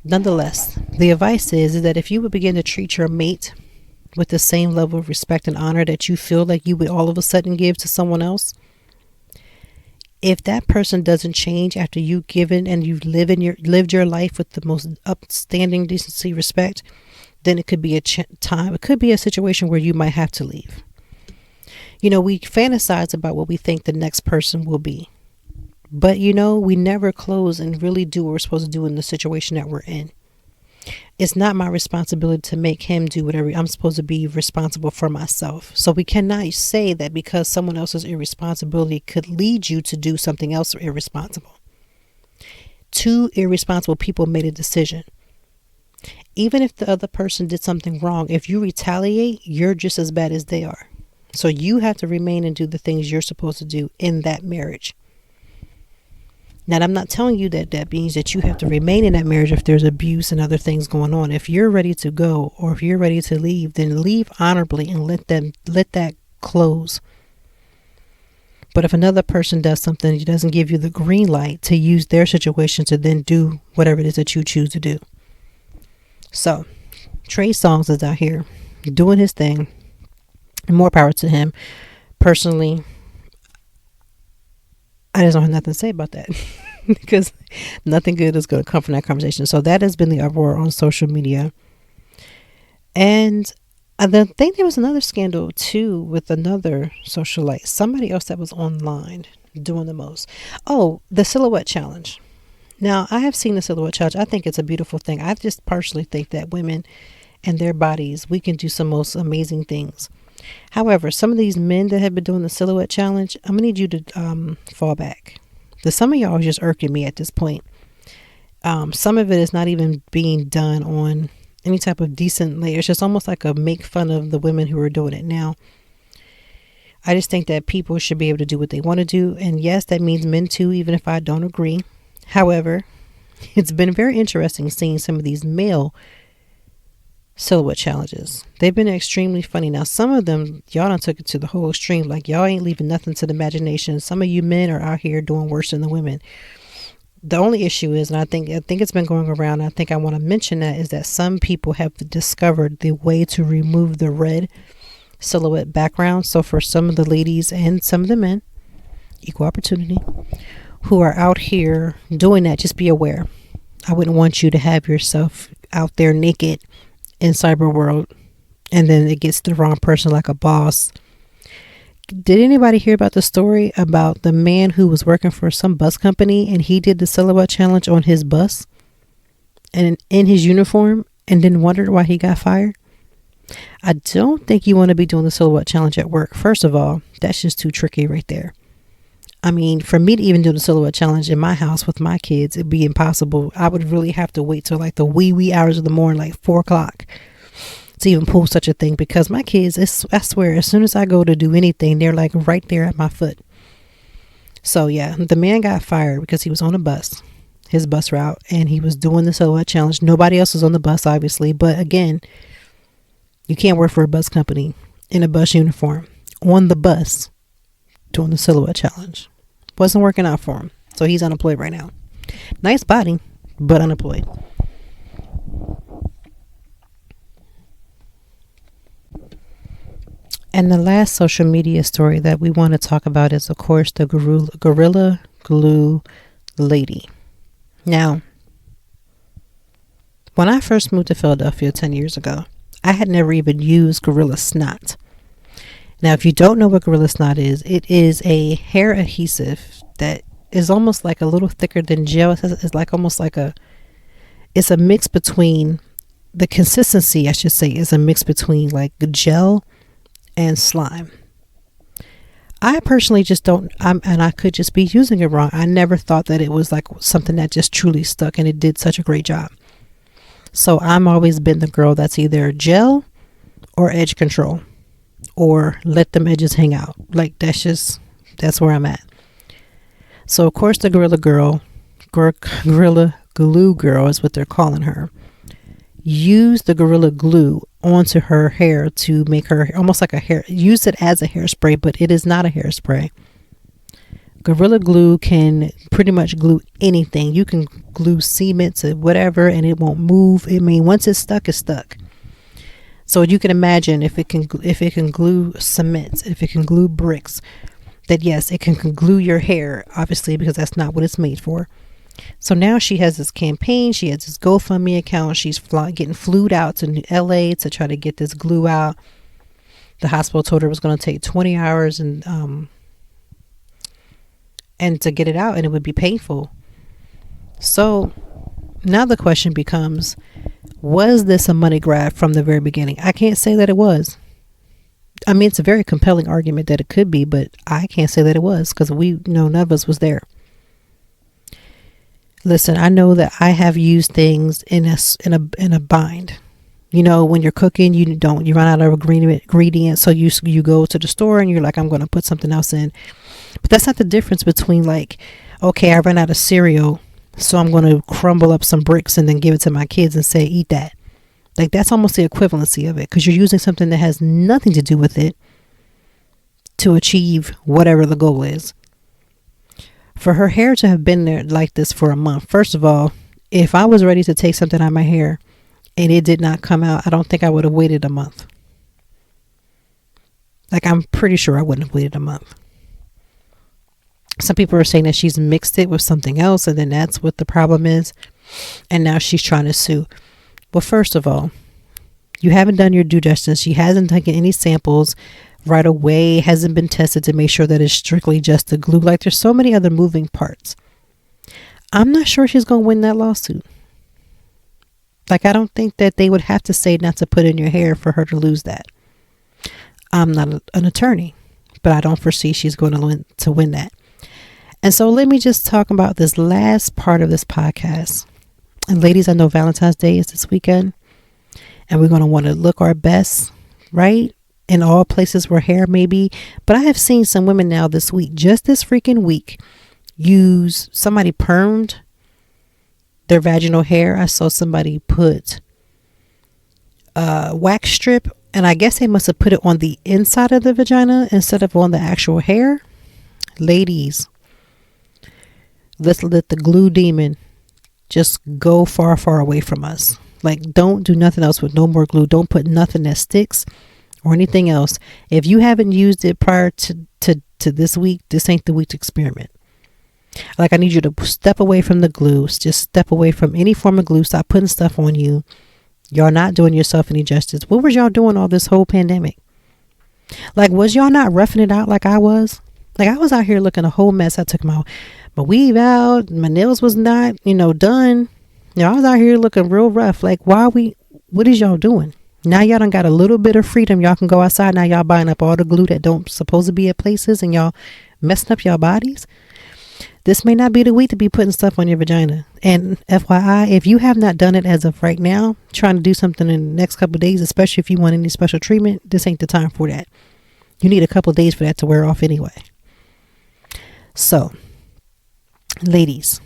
nonetheless, the advice is that if you would begin to treat your mate with the same level of respect and honor that you feel like you would all of a sudden give to someone else, if that person doesn't change after you've given and you've lived your life with the most upstanding decency, respect, then it could be it could be a situation where you might have to leave. We fantasize about what we think the next person will be. But, we never close and really do what we're supposed to do in the situation that we're in. It's not my responsibility to make him do whatever. I'm supposed to be responsible for myself. So we cannot say that because someone else's irresponsibility could lead you to do something else irresponsible. Two irresponsible people made a decision. Even if the other person did something wrong, if you retaliate, you're just as bad as they are. So you have to remain and do the things you're supposed to do in that marriage. Now, I'm not telling you that means that you have to remain in that marriage if there's abuse and other things going on. If you're ready to go, or if you're ready to leave, then leave honorably and let that close. But if another person does something, it doesn't give you the green light to use their situation to then do whatever it is that you choose to do. So, Trey Songz is out here doing his thing. More power to him. Personally, I just don't have nothing to say about that because nothing good is going to come from that conversation. So that has been the uproar on social media. And I think there was another scandal too with another socialite, somebody else that was online doing the most. Oh, the silhouette challenge. Now, I have seen the silhouette challenge. I think it's a beautiful thing. I just personally think that women and their bodies, we can do some most amazing things. However, some of these men that have been doing the silhouette challenge, I'm going to need you to fall back. Because some of y'all are just irking me at this point. Some of it is not even being done on any type of decent layer. It's just almost like a make fun of the women who are doing it now. I just think that people should be able to do what they want to do. And yes, that means men too, even if I don't agree. However, it's been very interesting seeing some of these male silhouette challenges. They've been extremely funny. Now, some of them, y'all done took it to the whole extreme. Like, y'all ain't leaving nothing to the imagination. Some of you men are out here doing worse than the women. The only issue is, and I think it's been going around, I think I want to mention that, is that some people have discovered the way to remove the red silhouette background. So for some of the ladies and some of the men, equal opportunity, who are out here doing that, just be aware. I wouldn't want you to have yourself out there naked in cyber world and then it gets the wrong person, like a boss. Did anybody hear about the story about the man who was working for some bus company and he did the silhouette challenge on his bus and in his uniform and then wondered why he got fired? I don't think you want to be doing the silhouette challenge at work. First of all, that's just too tricky right there. I mean, for me to even do the silhouette challenge in my house with my kids, it'd be impossible. I would really have to wait till like the wee hours of the morning, like 4 o'clock, to even pull such a thing, because my kids, I swear, as soon as I go to do anything, they're like right there at my foot. So yeah, the man got fired because he was on a bus, his bus route, and he was doing the silhouette challenge. Nobody else was on the bus, obviously, but again, you can't work for a bus company in a bus uniform on the bus doing the silhouette challenge. Wasn't working out for him, so he's unemployed right now. Nice body, but unemployed. And the last social media story that we want to talk about is, of course, the Gorilla Glue lady. Now, when I first moved to Philadelphia 10 years ago, I had never even used Gorilla Snot. Now, if you don't know what Gorilla Snot is, it is a hair adhesive that is almost like a little thicker than gel. It's like almost like it's a mix between, the consistency, I should say, is a mix between like gel and slime. I personally just don't, and I could just be using it wrong. I never thought that it was like something that just truly stuck, and it did such a great job. So I'm always been the girl that's either gel or edge control, or let them edges hang out. Like that's where I'm at. So of course the Gorilla Glue girl is what they're calling her, used the Gorilla Glue onto her hair to make her almost like a hair, use it as a hairspray, but it is not a hairspray. Gorilla Glue can pretty much glue anything. You can glue cement to whatever and it won't move. I mean, once it's stuck, it's stuck. So you can imagine if it can glue cement, if it can glue bricks, that yes, it can glue your hair, obviously, because that's not what it's made for. So now she has this campaign. She has this GoFundMe account. She's getting flued out to LA to try to get this glue out. The hospital told her it was going to take 20 hours and to get it out, and it would be painful. So now the question becomes, was this a money grab from the very beginning? I can't say that it was. I mean, it's a very compelling argument that it could be, but I can't say that it was, because none of us was there. Listen, I know that I have used things in a bind. You know, when you're cooking, you run out of ingredients, so you go to the store and you're like, I'm going to put something else in. But that's not the difference between like, okay, I ran out of cereal, so I'm going to crumble up some bricks and then give it to my kids and say, eat that. Like, that's almost the equivalency of it, because you're using something that has nothing to do with it to achieve whatever the goal is. For her hair to have been there like this for a month, first of all, if I was ready to take something out of my hair and it did not come out, I don't think I would have waited a month. Like, I'm pretty sure I wouldn't have waited a month. Some people are saying that she's mixed it with something else, and then that's what the problem is. And now she's trying to sue. Well, first of all, you haven't done your due justice. She hasn't taken any samples right away, hasn't been tested to make sure that it's strictly just the glue. Like, there's so many other moving parts. I'm not sure she's going to win that lawsuit. Like, I don't think that they would have to say not to put in your hair for her to lose that. I'm not an attorney, but I don't foresee she's going to win that. And so let me just talk about this last part of this podcast. And ladies, I know Valentine's Day is this weekend, and we're going to want to look our best, right? In all places where hair may be. But I have seen some women now this week, just this freaking week, somebody permed their vaginal hair. I saw somebody put a wax strip, and I guess they must have put it on the inside of the vagina instead of on the actual hair. Ladies, Let's let the glue demon just go far, far away from us. Like, don't do nothing else with no more glue. Don't put nothing that sticks or anything else. If you haven't used it prior to this week, this ain't the week to experiment. Like, I need you to step away from the glue. Just step away from any form of glue. Stop putting stuff on you. Y'all not doing yourself any justice. What was y'all doing all this whole pandemic? Like, was y'all not roughing it out like I was? Like, I was out here looking a whole mess. I took my weave out. My nails was not, done. I was out here looking real rough. Like, what is y'all doing? Now y'all done got a little bit of freedom. Y'all can go outside. Now y'all buying up all the glue that don't supposed to be at places, and y'all messing up y'all bodies. This may not be the week to be putting stuff on your vagina. And FYI, if you have not done it as of right now, trying to do something in the next couple of days, especially if you want any special treatment, this ain't the time for that. You need a couple of days for that to wear off anyway. So, ladies,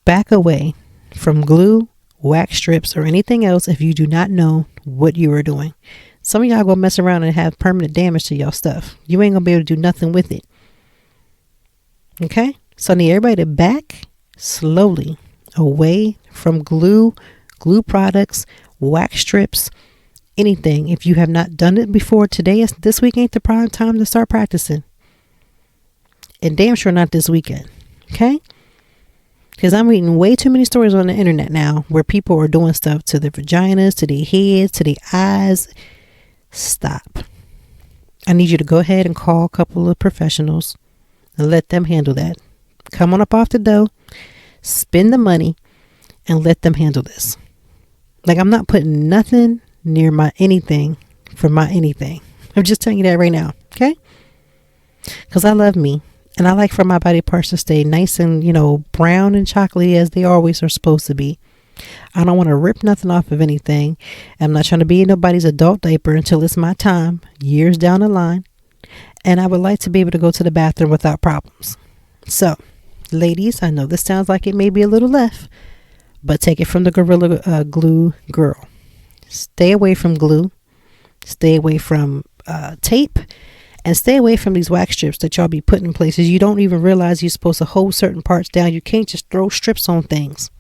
back away from glue, wax strips, or anything else if you do not know what you are doing. Some of y'all gonna mess around and have permanent damage to y'all stuff. You ain't gonna be able to do nothing with it. Okay? So I need everybody to back slowly away from glue products, wax strips, anything. If you have not done it before, this week ain't the prime time to start practicing. And damn sure not this weekend. Okay? Because I'm reading way too many stories on the internet now where people are doing stuff to their vaginas, to their heads, to their eyes. Stop. I need you to go ahead and call a couple of professionals and let them handle that. Come on up off the dough, spend the money, and let them handle this. Like, I'm not putting nothing near my anything for my anything. I'm just telling you that right now, okay? Because I love me, and I like for my body parts to stay nice and, brown and chocolatey as they always are supposed to be. I don't want to rip nothing off of anything. I'm not trying to be in nobody's adult diaper until it's my time, years down the line. And I would like to be able to go to the bathroom without problems. So, ladies, I know this sounds like it may be a little left, but take it from the Gorilla Glue girl. Stay away from glue. Stay away from tape. And stay away from these wax strips that y'all be putting in places you don't even realize you're supposed to hold certain parts down. You can't just throw strips on things.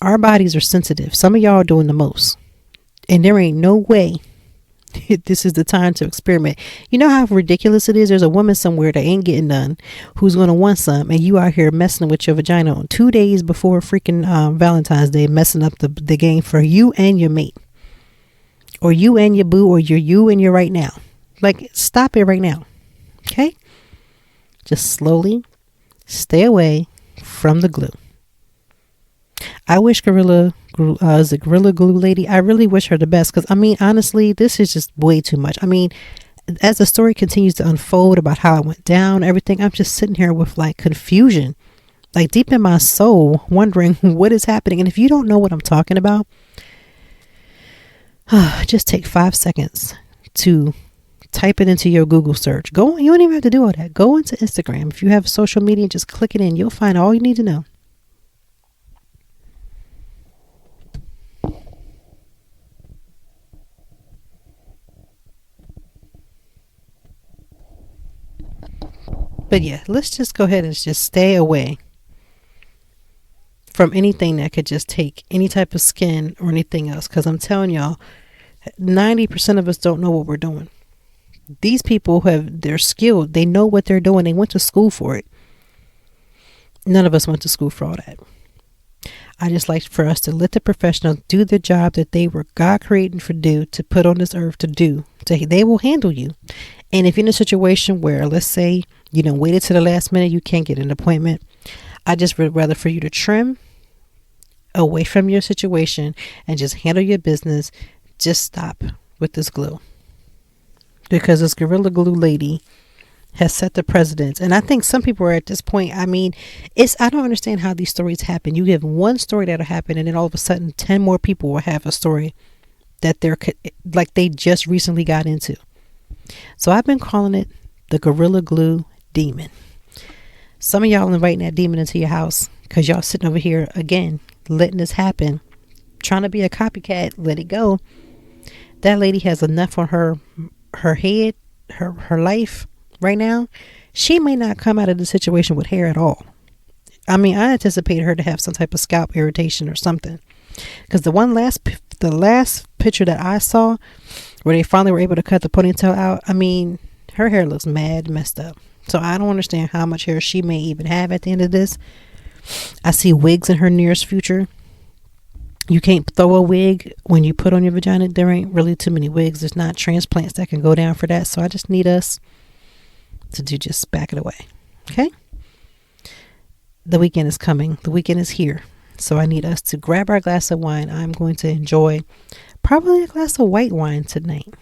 Our bodies are sensitive. Some of y'all are doing the most. And there ain't no way this is the time to experiment. You know how ridiculous it is? There's a woman somewhere that ain't getting none who's going to want some, and you out here messing with your vagina on 2 days before freaking Valentine's Day, messing up the game for you and your mate, or you and your boo, or you and your right now. Like, stop it right now. Okay? Just slowly stay away from the glue. I wish Gorilla Glue lady, I really wish her the best, because honestly, this is just way too much. As the story continues to unfold about how it went down, everything, I'm just sitting here with like confusion, like deep in my soul, wondering what is happening. And if you don't know what I'm talking about, just take 5 seconds to type it into your Google search. You don't even have to do all that. Go into Instagram. If you have social media, just click it in. You'll find all you need to know. But yeah, let's just go ahead and just stay away from anything that could just take any type of skin or anything else. Because I'm telling y'all, 90% of us don't know what we're doing. These people they're skilled. They know what they're doing. They went to school for it. None of us went to school for all that. I just like for us to let the professionals do the job that they were God created to do, to put on this earth to do. They will handle you. And if you're in a situation where, let's say, you done waited to the last minute, you can't get an appointment, I just would rather for you to trim away from your situation and just handle your business. Just stop with this glue. Because this Gorilla Glue lady has set the precedence. And I think some people are at this point. I don't understand how these stories happen. You give one story that'll happen, and then all of a sudden 10 more people will have a story that they just recently got into. So I've been calling it the Gorilla Glue demon. Some of y'all inviting that demon into your house because y'all sitting over here again, letting this happen, trying to be a copycat. Let it go. That lady has enough on her head, her life, right now, she may not come out of the situation with hair at all. I mean, I anticipate her to have some type of scalp irritation or something. Because the last picture that I saw where they finally were able to cut the ponytail out, I mean, her hair looks mad messed up. So I don't understand how much hair she may even have at the end of this. I see wigs in her nearest future. You can't throw a wig when you put on your vagina. There ain't really too many wigs. There's not transplants that can go down for that. So I just need us to just back it away. Okay? The weekend is coming. The weekend is here. So I need us to grab our glass of wine. I'm going to enjoy probably a glass of white wine tonight.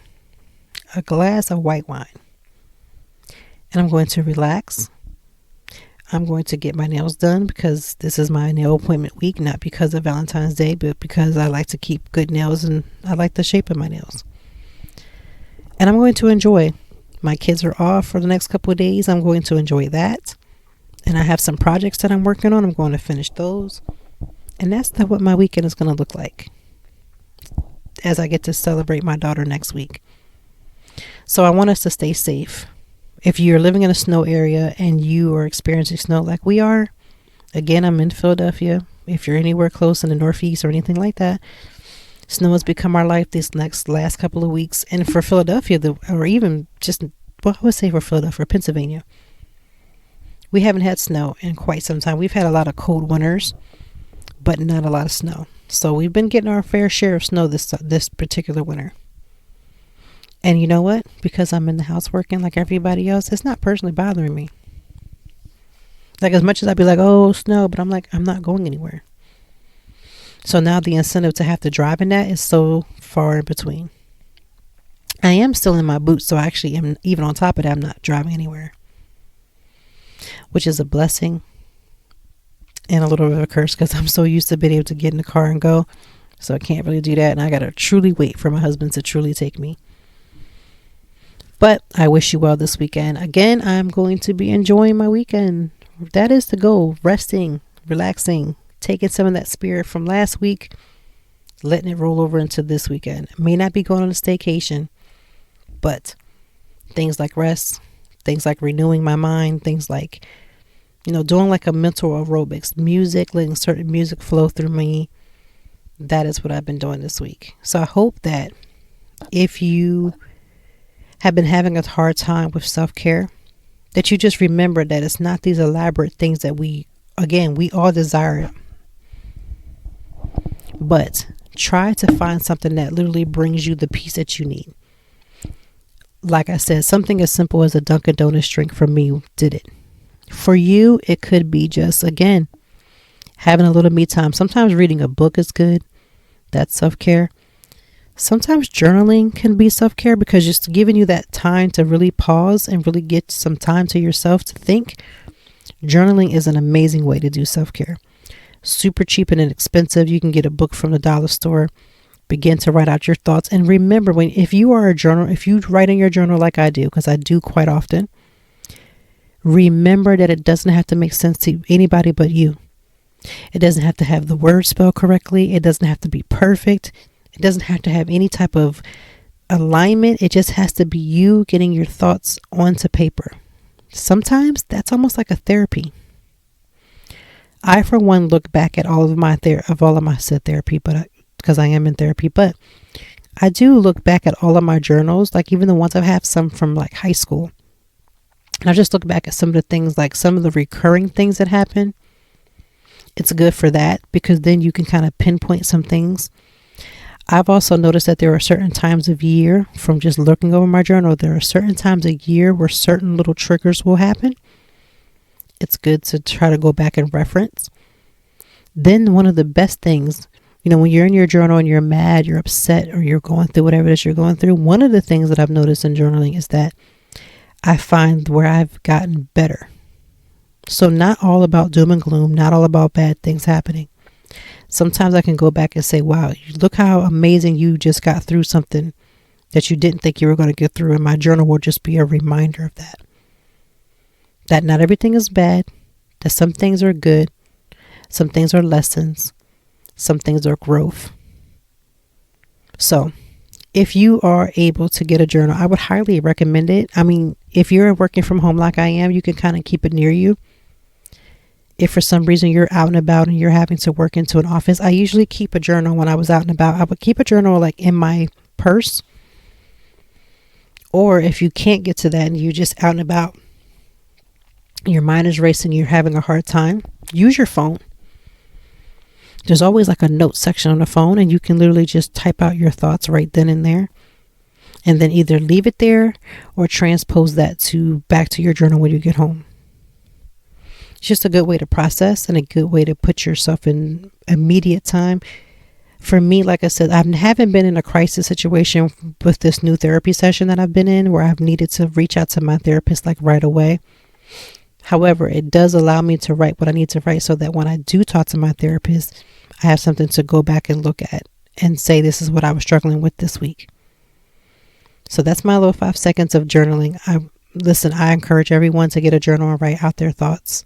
A glass of white wine. And I'm going to relax. I'm going to get my nails done because this is my nail appointment week, not because of Valentine's Day, but because I like to keep good nails and I like the shape of my nails. And I'm going to enjoy. My kids are off for the next couple of days. I'm going to enjoy that. And I have some projects that I'm working on. I'm going to finish those. And that's what my weekend is going to look like as I get to celebrate my daughter next week. So I want us to stay safe. If you're living in a snow area and you are experiencing snow like we are, again, I'm in Philadelphia. If you're anywhere close in the Northeast or anything like that, snow has become our life this last couple of weeks. And for Philadelphia, or even just, well, I would say for Philadelphia, Pennsylvania, we haven't had snow in quite some time. We've had a lot of cold winters, but not a lot of snow. So we've been getting our fair share of snow this particular winter. And you know what? Because I'm in the house working like everybody else, it's not personally bothering me. Like, as much as I'd be like, oh, snow, but I'm like, I'm not going anywhere. So now the incentive to have to drive in that is so far in between. I am still in my boots, so I actually am, even on top of that, I'm not driving anywhere. Which is a blessing and a little bit of a curse because I'm so used to being able to get in the car and go. So I can't really do that. And I got to truly wait for my husband to truly take me. But I wish you well this weekend. Again, I'm going to be enjoying my weekend. That is the goal. Resting, relaxing, taking some of that spirit from last week, letting it roll over into this weekend. I may not be going on a staycation, but things like rest, things like renewing my mind, things like, doing like a mental aerobics, music, letting certain music flow through me. That is what I've been doing this week. So I hope that if you have been having a hard time with self-care, that you just remember that it's not these elaborate things that we all desire it. But try to find something that literally brings you the peace that you need. Like I said, something as simple as a Dunkin' Donuts drink for me did it. For you, it could be just, again, having a little me time. Sometimes reading a book is good. That's self-care. Sometimes journaling can be self-care because just giving you that time to really pause and really get some time to yourself to think. Journaling is an amazing way to do self-care. Super cheap and inexpensive. You can get a book from the dollar store. Begin to write out your thoughts. And remember, if you are a journal, if you write in your journal like I do, because I do quite often, remember that it doesn't have to make sense to anybody but you. It doesn't have to have the words spelled correctly. It doesn't have to be perfect. It doesn't have to have any type of alignment. It just has to be you getting your thoughts onto paper. Sometimes that's almost like a therapy. I, for one, look back at all of my therapy, but because I am in therapy, but I do look back at all of my journals, like even the ones I have some from like high school. And I just look back at some of the things, like some of the recurring things that happen. It's good for that because then you can kind of pinpoint some things. I've also noticed that there are certain times of year from just looking over my journal. There are certain times of year where certain little triggers will happen. It's good to try to go back and reference. Then one of the best things, when you're in your journal and you're mad, you're upset, or you're going through whatever it is you're going through, one of the things that I've noticed in journaling is that I find where I've gotten better. So not all about doom and gloom, not all about bad things happening. Sometimes I can go back and say, wow, look how amazing you just got through something that you didn't think you were going to get through. And my journal will just be a reminder of that. That not everything is bad, that some things are good, some things are lessons, some things are growth. So if you are able to get a journal, I would highly recommend it. I mean, If you're working from home like I am, you can kind of keep it near you. If for some reason you're out and about and you're having to work into an office, I usually keep a journal when I was out and about. I would keep a journal like in my purse. Or if you can't get to that and you're just out and about, your mind is racing, you're having a hard time, use your phone. There's always like a note section on the phone, and you can literally just type out your thoughts right then and there. And then either leave it there or transpose that back to your journal when you get home. It's just a good way to process and a good way to put yourself in immediate time. For me, like I said, I haven't been in a crisis situation with this new therapy session that I've been in where I've needed to reach out to my therapist like right away. However, it does allow me to write what I need to write so that when I do talk to my therapist, I have something to go back and look at and say, this is what I was struggling with this week. So that's my little 5 seconds of journaling. I encourage everyone to get a journal and write out their thoughts.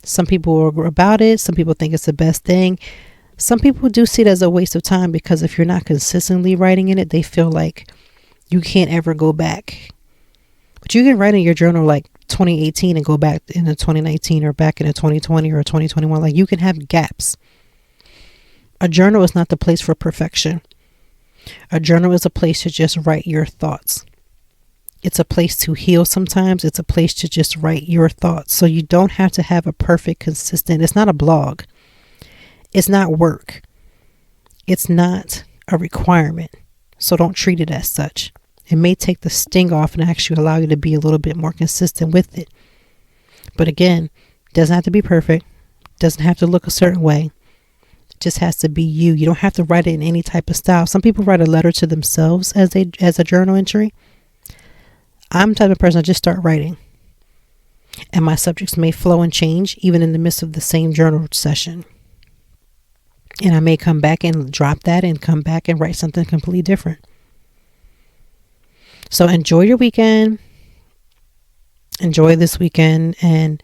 Some people are about it. Some people think it's the best thing. Some people do see it as a waste of time because if you're not consistently writing in it, they feel like you can't ever go back. But you can write in your journal like 2018 and go back into 2019 or back into 2020 or 2021. Like you can have gaps. A journal is not the place for perfection. A journal is a place to just write your thoughts. It's a place to heal sometimes. It's a place to just write your thoughts. So you don't have to have a perfect, consistent. It's not a blog. It's not work. It's not a requirement. So don't treat it as such. It may take the sting off and actually allow you to be a little bit more consistent with it. But again, it doesn't have to be perfect. It doesn't have to look a certain way. It just has to be you. You don't have to write it in any type of style. Some people write a letter to themselves as a journal entry. I'm the type of person I just start writing. And my subjects may flow and change even in the midst of the same journal session. And I may come back and drop that and come back and write something completely different. So enjoy your weekend. Enjoy this weekend. And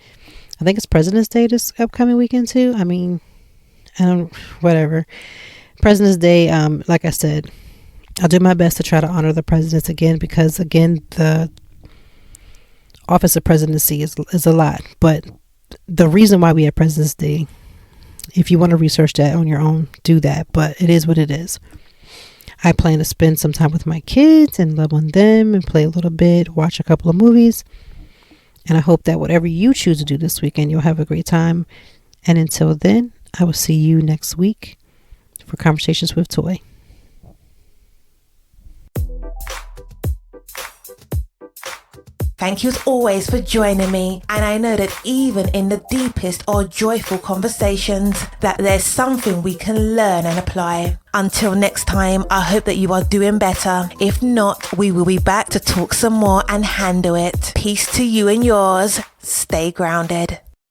I think it's President's Day this upcoming weekend too. I mean, whatever. President's Day, like I said, I'll do my best to try to honor the presidents again because, again, the office of presidency is a lot. But the reason why we have President's Day, if you want to research that on your own, do that. But it is what it is. I plan to spend some time with my kids and love on them and play a little bit, watch a couple of movies. And I hope that whatever you choose to do this weekend, you'll have a great time. And until then, I will see you next week for Conversations with Toy. Thank you as always for joining me, and I know that even in the deepest or joyful conversations that there's something we can learn and apply. Until next time, I hope that you are doing better. If not, we will be back to talk some more and handle it. Peace to you and yours. Stay grounded.